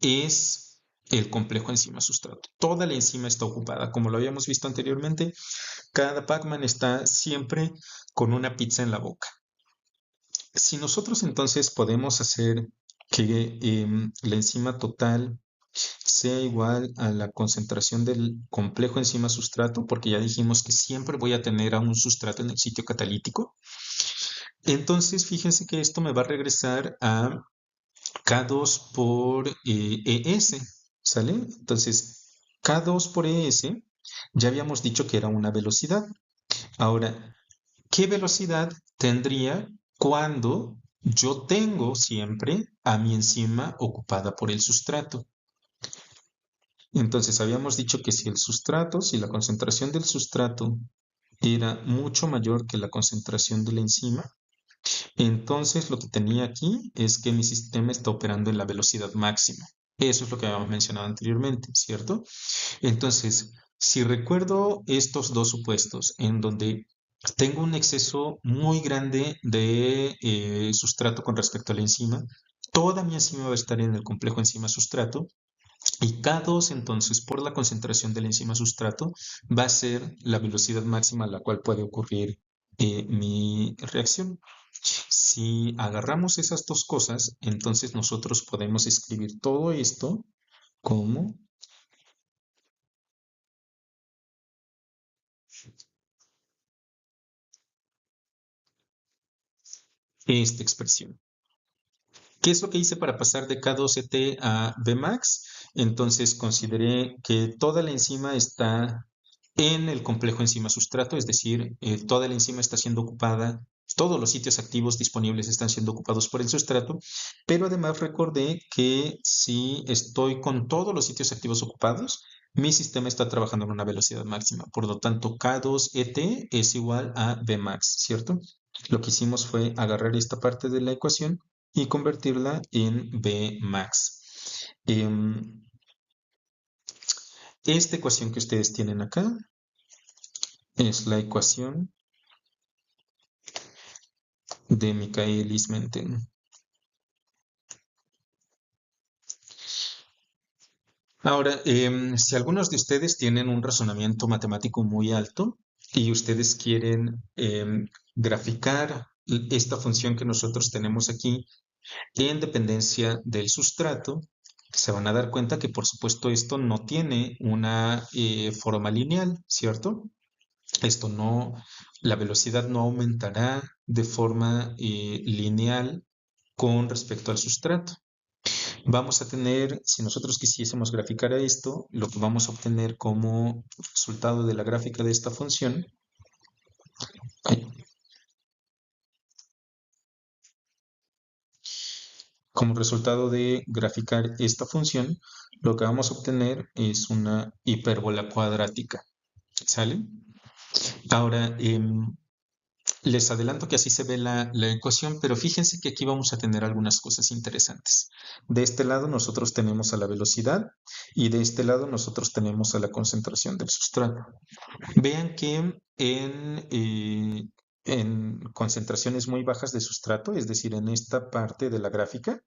es el complejo enzima-sustrato. Toda la enzima está ocupada. Como lo habíamos visto anteriormente, cada Pacman está siempre con una pizza en la boca. Si nosotros entonces podemos hacer que la enzima total sea igual a la concentración del complejo enzima-sustrato, porque ya dijimos que siempre voy a tener a un sustrato en el sitio catalítico, entonces fíjense que esto me va a regresar a K2 por ES, ¿sale? Entonces, K2 por ES, ya habíamos dicho que era una velocidad. Ahora, ¿qué velocidad tendría cuando yo tengo siempre a mi enzima ocupada por el sustrato? Entonces, habíamos dicho que si el sustrato, si la concentración del sustrato era mucho mayor que la concentración de la enzima, entonces lo que tenía aquí es que mi sistema está operando en la velocidad máxima. Eso es lo que habíamos mencionado anteriormente, ¿cierto? Entonces, si recuerdo estos dos supuestos en donde tengo un exceso muy grande de sustrato con respecto a la enzima, toda mi enzima va a estar en el complejo enzima-sustrato y K2 entonces por la concentración de la enzima sustrato va a ser la velocidad máxima a la cual puede ocurrir mi reacción. Si agarramos esas dos cosas, entonces nosotros podemos escribir todo esto como esta expresión. ¿Qué es lo que hice para pasar de K2ET a Vmax? Entonces consideré que toda la enzima está en el complejo enzima-sustrato, es decir, toda la enzima está siendo ocupada, todos los sitios activos disponibles están siendo ocupados por el sustrato, pero además recordé que si estoy con todos los sitios activos ocupados, mi sistema está trabajando en una velocidad máxima. Por lo tanto, K2ET es igual a Vmax, ¿cierto? Lo que hicimos fue agarrar esta parte de la ecuación y convertirla en Vmax. Esta ecuación que ustedes tienen acá es la ecuación de Michaelis-Menten. Ahora, si algunos de ustedes tienen un razonamiento matemático muy alto y ustedes quieren graficar esta función que nosotros tenemos aquí en dependencia del sustrato, se van a dar cuenta que por supuesto esto no tiene una forma lineal, ¿cierto? Esto no, la velocidad no aumentará de forma lineal con respecto al sustrato. Vamos a tener, si nosotros quisiésemos graficar a esto, lo que vamos a obtener como resultado de la gráfica de esta función, como resultado de graficar esta función, lo que vamos a obtener es una hipérbola cuadrática. ¿Sale? Ahora, les adelanto que así se ve la ecuación, pero fíjense que aquí vamos a tener algunas cosas interesantes. De este lado nosotros tenemos a la velocidad y de este lado nosotros tenemos a la concentración del sustrato. Vean que en concentraciones muy bajas de sustrato, es decir, en esta parte de la gráfica,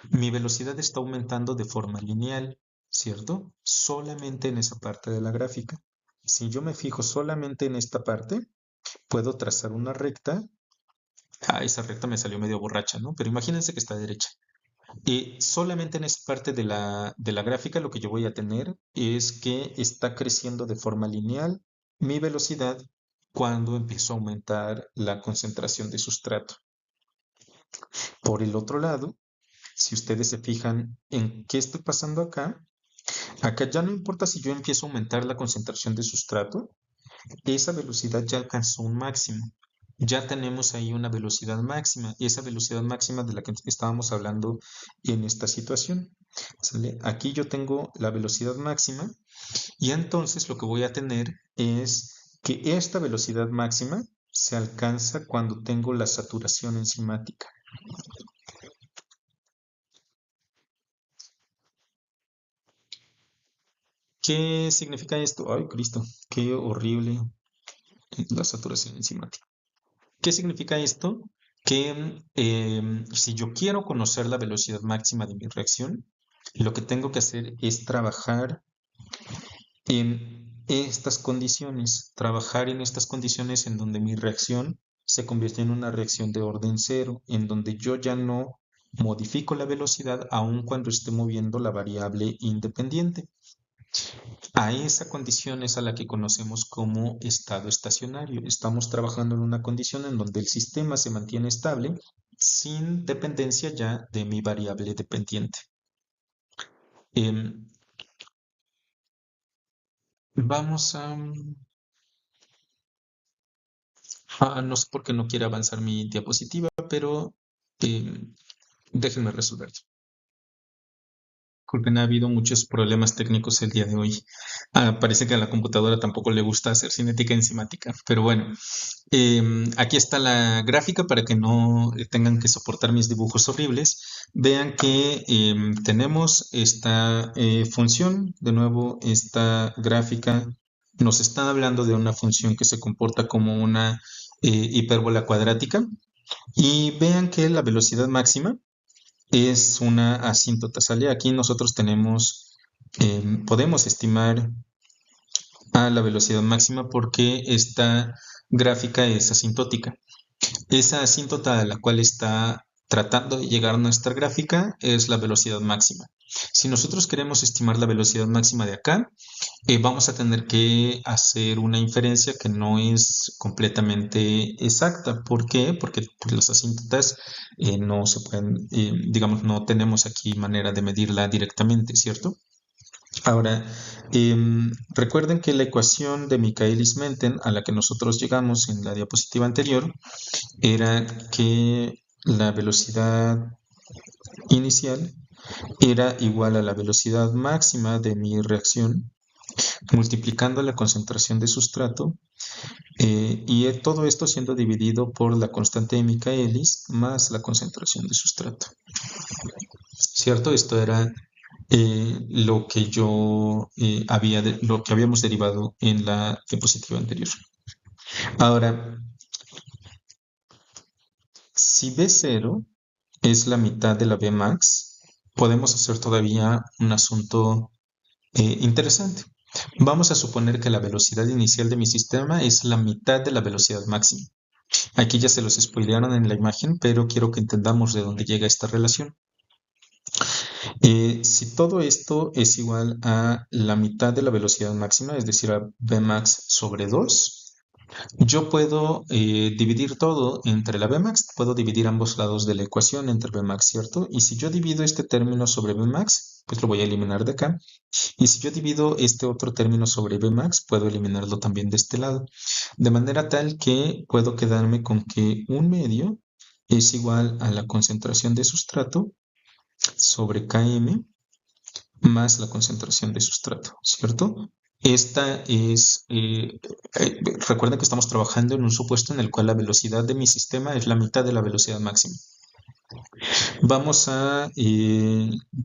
mi velocidad está aumentando de forma lineal, ¿cierto? Solamente en esa parte de la gráfica. Si yo me fijo solamente en esta parte, puedo trazar una recta. Esa recta me salió medio borracha, ¿no? Pero imagínense que está derecha. Y solamente en esa parte de la gráfica lo que yo voy a tener es que está creciendo de forma lineal mi velocidad cuando empiezo a aumentar la concentración de sustrato. Por el otro lado, si ustedes se fijan en qué está pasando acá, acá ya no importa si yo empiezo a aumentar la concentración de sustrato, esa velocidad ya alcanzó un máximo. Ya tenemos ahí una velocidad máxima, y esa velocidad máxima de la que estábamos hablando en esta situación. ¿Sale? Aquí yo tengo la velocidad máxima y entonces lo que voy a tener es que esta velocidad máxima se alcanza cuando tengo la saturación enzimática. ¿Qué significa esto? Ay, Cristo, qué horrible la saturación enzimática. ¿Qué significa esto? Que si yo quiero conocer la velocidad máxima de mi reacción, lo que tengo que hacer es trabajar en estas condiciones en donde mi reacción se convierte en una reacción de orden cero, en donde yo ya no modifico la velocidad aun cuando esté moviendo la variable independiente. A esa condición es a la que conocemos como estado estacionario. Estamos trabajando en una condición en donde el sistema se mantiene estable sin dependencia ya de mi variable dependiente. Em, vamos a... no sé por qué no quiere avanzar mi diapositiva, pero déjenme resolverlo. Disculpen, ha habido muchos problemas técnicos el día de hoy. Parece que a la computadora tampoco le gusta hacer cinética enzimática, pero bueno, aquí está la gráfica para que no tengan que soportar mis dibujos horribles. Vean que tenemos esta función, de nuevo, esta gráfica nos está hablando de una función que se comporta como una hipérbola cuadrática y vean que la velocidad máxima es una asíntota, ¿sale? Aquí nosotros podemos estimar a la velocidad máxima porque esta gráfica es asintótica. Esa asíntota a la cual está tratando de llegar nuestra gráfica es la velocidad máxima. Si nosotros queremos estimar la velocidad máxima de acá, vamos a tener que hacer una inferencia que no es completamente exacta. ¿Por qué? Porque pues, las asíntotas no se pueden, digamos, no tenemos aquí manera de medirla directamente, ¿cierto? Ahora, recuerden que la ecuación de Michaelis-Menten a la que nosotros llegamos en la diapositiva anterior era que la velocidad inicial era igual a la velocidad máxima de mi reacción multiplicando la concentración de sustrato y todo esto siendo dividido por la constante de Michaelis más la concentración de sustrato. ¿Cierto? Esto era lo que lo que habíamos derivado en la diapositiva anterior. Ahora, si B0 es la mitad de la Bmax, podemos hacer todavía un asunto interesante. Vamos a suponer que la velocidad inicial de mi sistema es la mitad de la velocidad máxima. Aquí ya se los spoilearon en la imagen, pero quiero que entendamos de dónde llega esta relación. Si todo esto es igual a la mitad de la velocidad máxima, es decir, a Vmax sobre 2, yo puedo dividir todo entre la Vmax, puedo dividir ambos lados de la ecuación entre Vmax, ¿cierto? Y si yo divido este término sobre Vmax, pues lo voy a eliminar de acá. Y si yo divido este otro término sobre Vmax, puedo eliminarlo también de este lado. De manera tal que puedo quedarme con que un medio es igual a la concentración de sustrato sobre Km más la concentración de sustrato, ¿cierto? Esta es, recuerden que estamos trabajando en un supuesto en el cual la velocidad de mi sistema es la mitad de la velocidad máxima. Vamos a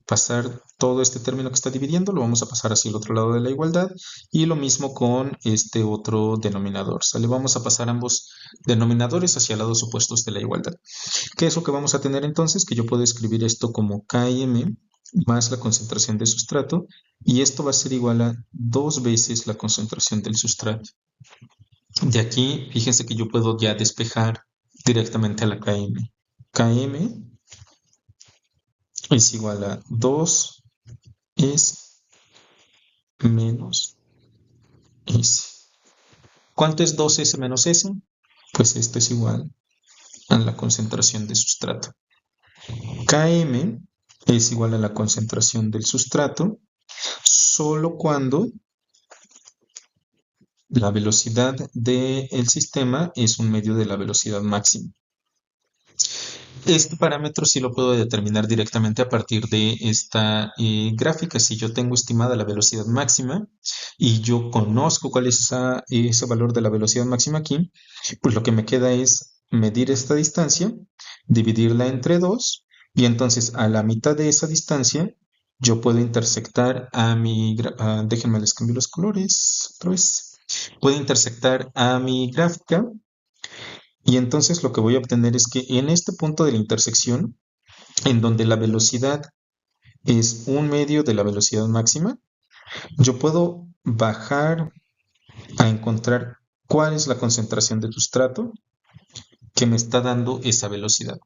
pasar todo este término que está dividiendo, lo vamos a pasar hacia el otro lado de la igualdad y lo mismo con este otro denominador, ¿sale? Vamos a pasar ambos denominadores hacia lados opuestos de la igualdad. ¿Qué es lo que vamos a tener entonces? Que yo puedo escribir esto como Km más la concentración de sustrato y esto va a ser igual a 2 veces la concentración del sustrato. De aquí, fíjense que yo puedo ya despejar directamente a la Km. Km es igual a 2S menos S. ¿Cuánto es 2S menos S? Pues esto es igual a la concentración de sustrato. Km es igual a la concentración del sustrato solo cuando la velocidad del sistema es un medio de la velocidad máxima. Este parámetro sí lo puedo determinar directamente a partir de esta gráfica. Si yo tengo estimada la velocidad máxima y yo conozco cuál es ese valor de la velocidad máxima aquí, pues lo que me queda es medir esta distancia, dividirla entre 2 y entonces a la mitad de esa distancia yo puedo intersectar a mi... déjenme les cambio los colores otra vez. Puedo intersectar a mi gráfica y entonces lo que voy a obtener es que en este punto de la intersección, en donde la velocidad es un medio de la velocidad máxima, yo puedo bajar a encontrar cuál es la concentración de sustrato que me está dando esa velocidad.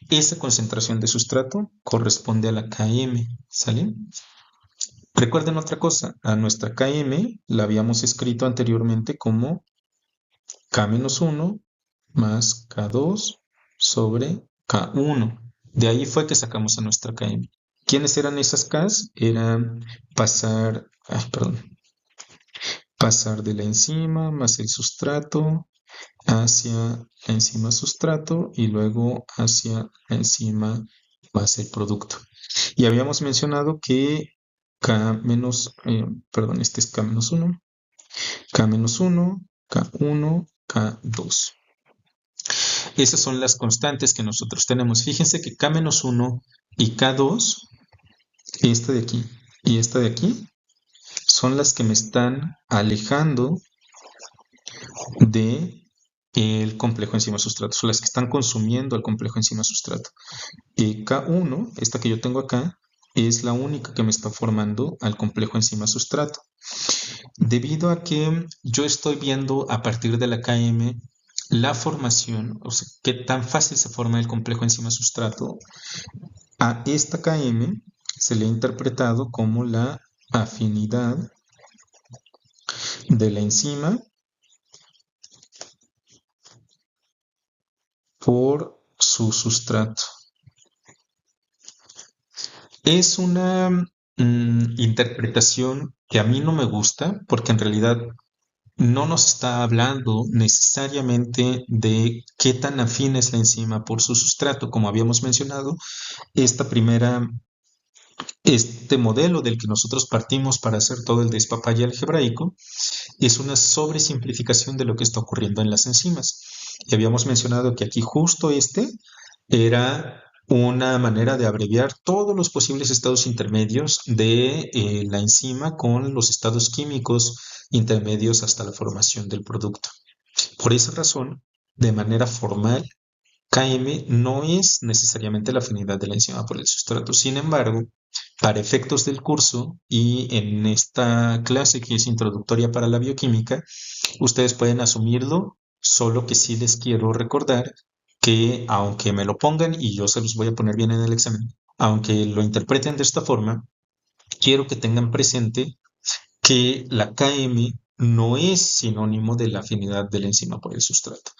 Esa concentración de sustrato corresponde a la Km, ¿sale? Recuerden otra cosa, a nuestra Km la habíamos escrito anteriormente como K-1 más K2 sobre K1. De ahí fue que sacamos a nuestra Km. ¿Quiénes eran esas Ks? Eran pasar de la enzima más el sustrato hacia la enzima sustrato y luego hacia la enzima más el producto. Y habíamos mencionado que este es K-1, K-1, K1, K2. Esas son las constantes que nosotros tenemos. Fíjense que K-1 y K2, esta de aquí y esta de aquí, son las que me están alejando de el complejo enzima sustrato, son las que están consumiendo el complejo enzima sustrato. K1, esta que yo tengo acá, es la única que me está formando al complejo enzima sustrato. Debido a que yo estoy viendo a partir de la Km la formación, o sea, qué tan fácil se forma el complejo enzima sustrato, a esta Km se le ha interpretado como la afinidad de la enzima por su sustrato. Es una interpretación que a mí no me gusta porque en realidad no nos está hablando necesariamente de qué tan afín es la enzima por su sustrato. Como habíamos mencionado, este modelo del que nosotros partimos para hacer todo el despapalle algebraico es una sobresimplificación de lo que está ocurriendo en las enzimas. Y habíamos mencionado que aquí justo era una manera de abreviar todos los posibles estados intermedios de la enzima con los estados químicos intermedios hasta la formación del producto. Por esa razón, de manera formal, Km no es necesariamente la afinidad de la enzima por el sustrato. Sin embargo, para efectos del curso y en esta clase que es introductoria para la bioquímica, ustedes pueden asumirlo Solo que sí les quiero recordar que aunque me lo pongan y yo se los voy a poner bien en el examen, aunque lo interpreten de esta forma, quiero que tengan presente que la KM no es sinónimo de la afinidad de la enzima por el sustrato.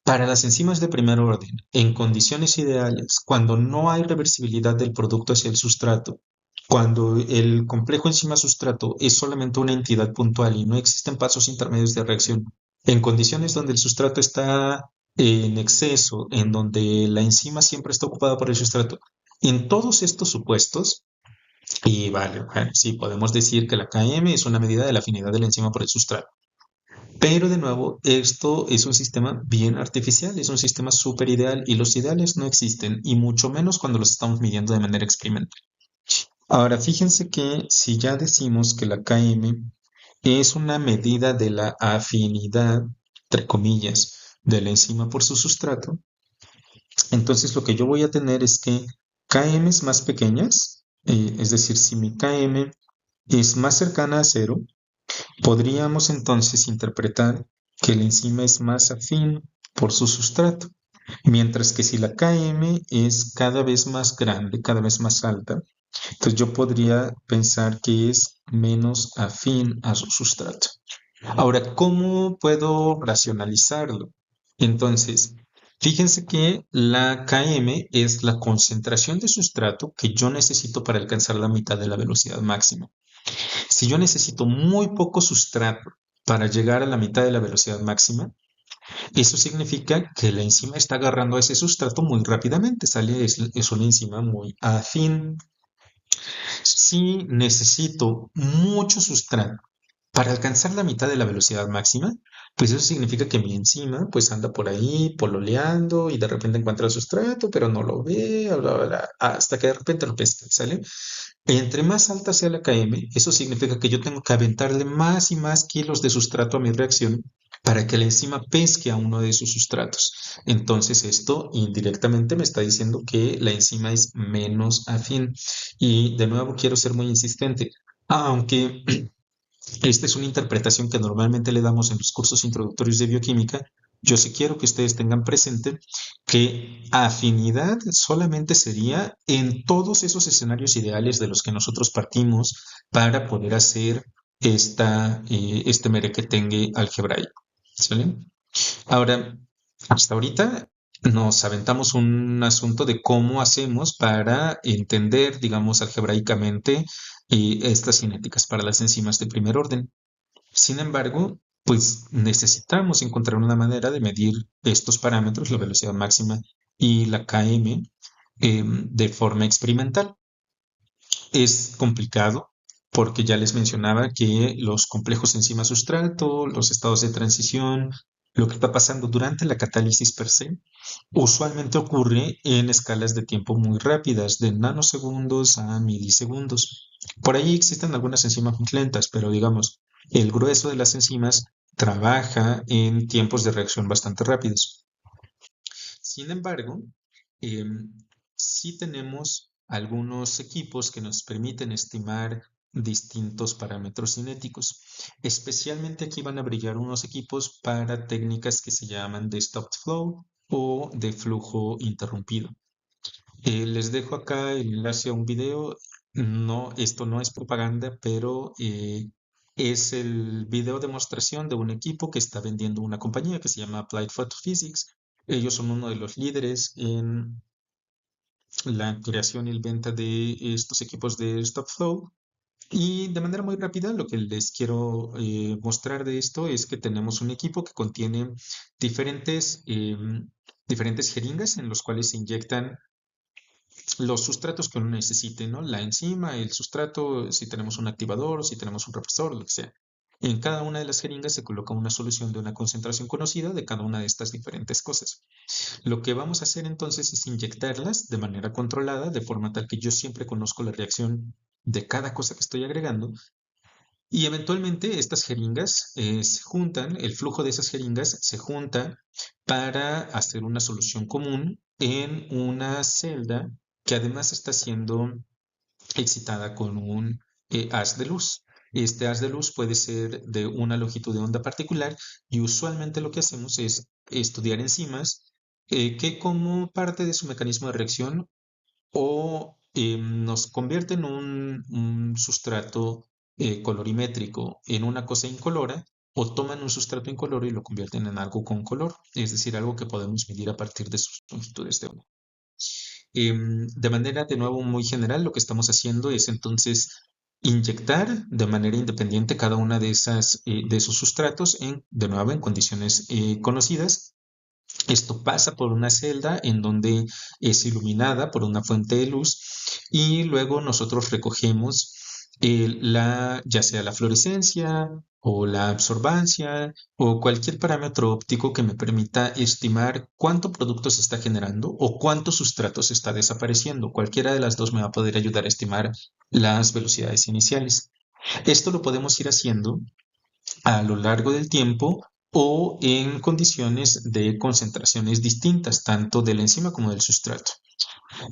Para las enzimas de primer orden, en condiciones ideales, cuando no hay reversibilidad del producto hacia el sustrato, cuando el complejo enzima-sustrato es solamente una entidad puntual y no existen pasos intermedios de reacción, en condiciones donde el sustrato está en exceso, en donde la enzima siempre está ocupada por el sustrato, en todos estos supuestos, y vale, bueno, sí, podemos decir que la Km es una medida de la afinidad de la enzima por el sustrato. Pero de nuevo, esto es un sistema bien artificial, es un sistema súper ideal y los ideales no existen y mucho menos cuando los estamos midiendo de manera experimental. Ahora, fíjense que si ya decimos que la Km es una medida de la afinidad, entre comillas, de la enzima por su sustrato, entonces lo que yo voy a tener es que Km más pequeñas, es decir, si mi Km es más cercana a cero, podríamos entonces interpretar que la enzima es más afín por su sustrato, mientras que si la Km es cada vez más grande, cada vez más alta, entonces yo podría pensar que es menos afín a su sustrato. Ahora, ¿cómo puedo racionalizarlo? Entonces, fíjense que la Km es la concentración de sustrato que yo necesito para alcanzar la mitad de la velocidad máxima. Si yo necesito muy poco sustrato para llegar a la mitad de la velocidad máxima, eso significa que la enzima está agarrando a ese sustrato muy rápidamente, es una enzima muy afín. Si necesito mucho sustrato para alcanzar la mitad de la velocidad máxima, pues eso significa que mi enzima pues anda por ahí pololeando y de repente encuentra el sustrato, pero no lo ve, bla, bla, bla, hasta que de repente lo pesca, ¿sale? Entre más alta sea la KM, eso significa que yo tengo que aventarle más y más kilos de sustrato a mi reacción para que la enzima pesque a uno de sus sustratos. Entonces esto indirectamente me está diciendo que la enzima es menos afín. Y de nuevo quiero ser muy insistente. Aunque esta es una interpretación que normalmente le damos en los cursos introductorios de bioquímica, yo sí quiero que ustedes tengan presente que afinidad solamente sería en todos esos escenarios ideales de los que nosotros partimos para poder hacer este merequetengue algebraico. ¿Sale? Ahora, hasta ahorita nos aventamos un asunto de cómo hacemos para entender, digamos, algebraicamente estas cinéticas para las enzimas de primer orden. Sin embargo, pues necesitamos encontrar una manera de medir estos parámetros, la velocidad máxima y la Km, de forma experimental. Es complicado porque ya les mencionaba que los complejos enzima sustrato, los estados de transición, lo que está pasando durante la catálisis per se, usualmente ocurre en escalas de tiempo muy rápidas, de nanosegundos a milisegundos. Por ahí existen algunas enzimas muy lentas, pero digamos, el grueso de las enzimas trabaja en tiempos de reacción bastante rápidos. Sin embargo, sí tenemos algunos equipos que nos permiten estimar distintos parámetros cinéticos. Especialmente aquí van a brillar unos equipos para técnicas que se llaman de stopped flow o de flujo interrumpido. Les dejo acá el enlace a un video. No, esto no es propaganda, pero es el video demostración de un equipo que está vendiendo una compañía que se llama Applied Photophysics. Ellos son uno de los líderes en la creación y el venta de estos equipos de Stop Flow. Y de manera muy rápida, lo que les quiero mostrar de esto es que tenemos un equipo que contiene diferentes, diferentes jeringas en los cuales se inyectan los sustratos que uno necesite, ¿no? La enzima, el sustrato, si tenemos un activador, si tenemos un represor, lo que sea. En cada una de las jeringas se coloca una solución de una concentración conocida de cada una de estas diferentes cosas. Lo que vamos a hacer entonces es inyectarlas de manera controlada, de forma tal que yo siempre conozco la reacción de cada cosa que estoy agregando. Y eventualmente estas jeringas se juntan, el flujo de esas jeringas se junta para hacer una solución común en una celda que además está siendo excitada con un haz de luz. Este haz de luz puede ser de una longitud de onda particular y usualmente lo que hacemos es estudiar enzimas que como parte de su mecanismo de reacción o nos convierten un sustrato colorimétrico en una cosa incolora o toman un sustrato incoloro y lo convierten en algo con color, es decir, algo que podemos medir a partir de sus longitudes de onda. De manera de nuevo muy general, lo que estamos haciendo es entonces inyectar de manera independiente cada una de de esos sustratos de nuevo en condiciones conocidas. Esto pasa por una celda en donde es iluminada por una fuente de luz y luego nosotros recogemos ya sea la fluorescencia o la absorbancia o cualquier parámetro óptico que me permita estimar cuánto producto se está generando o cuánto sustrato se está desapareciendo. Cualquiera de las dos me va a poder ayudar a estimar las velocidades iniciales. Esto lo podemos ir haciendo a lo largo del tiempo o en condiciones de concentraciones distintas, tanto de la enzima como del sustrato.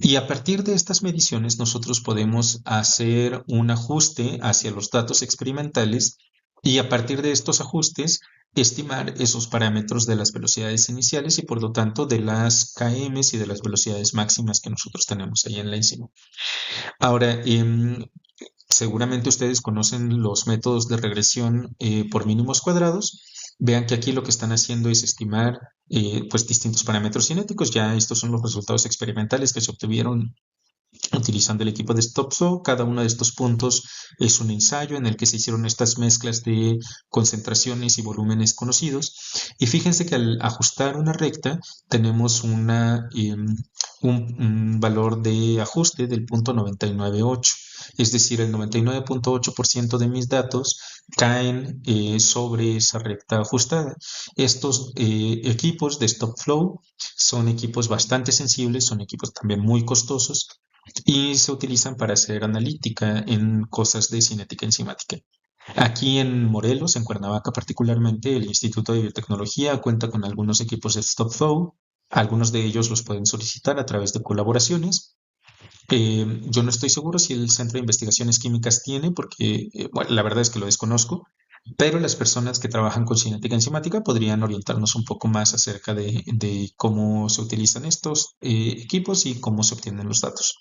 Y a partir de estas mediciones nosotros podemos hacer un ajuste hacia los datos experimentales y a partir de estos ajustes estimar esos parámetros de las velocidades iniciales y por lo tanto de las kms y de las velocidades máximas que nosotros tenemos ahí en la enzima. Ahora, seguramente ustedes conocen los métodos de regresión por mínimos cuadrados. Vean que aquí lo que están haciendo es estimar pues distintos parámetros cinéticos. Ya estos son los resultados experimentales que se obtuvieron utilizando el equipo de StopFlow. Cada uno de estos puntos es un ensayo en el que se hicieron estas mezclas de concentraciones y volúmenes conocidos. Y fíjense que al ajustar una recta tenemos un valor de ajuste del punto 99.8. Es decir, el 99.8% de mis datos caen sobre esa recta ajustada. Estos equipos de StopFlow son equipos bastante sensibles, son equipos también muy costosos y se utilizan para hacer analítica en cosas de cinética enzimática. Aquí en Morelos, en Cuernavaca particularmente, el Instituto de Biotecnología cuenta con algunos equipos de StopFlow. Algunos de ellos los pueden solicitar a través de colaboraciones. Yo no estoy seguro si el Centro de Investigaciones Químicas tiene, porque bueno, la verdad es que lo desconozco, pero las personas que trabajan con cinética enzimática podrían orientarnos un poco más acerca de cómo se utilizan estos equipos y cómo se obtienen los datos.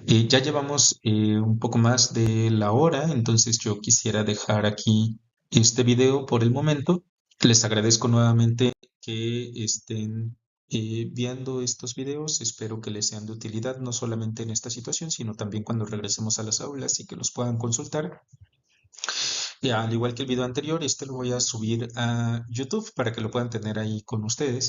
Ya llevamos un poco más de la hora, entonces yo quisiera dejar aquí este video por el momento. Les agradezco nuevamente que estén viendo estos videos. Espero que les sean de utilidad, no solamente en esta situación, sino también cuando regresemos a las aulas y que los puedan consultar. Al igual que el video anterior, este lo voy a subir a YouTube para que lo puedan tener ahí con ustedes.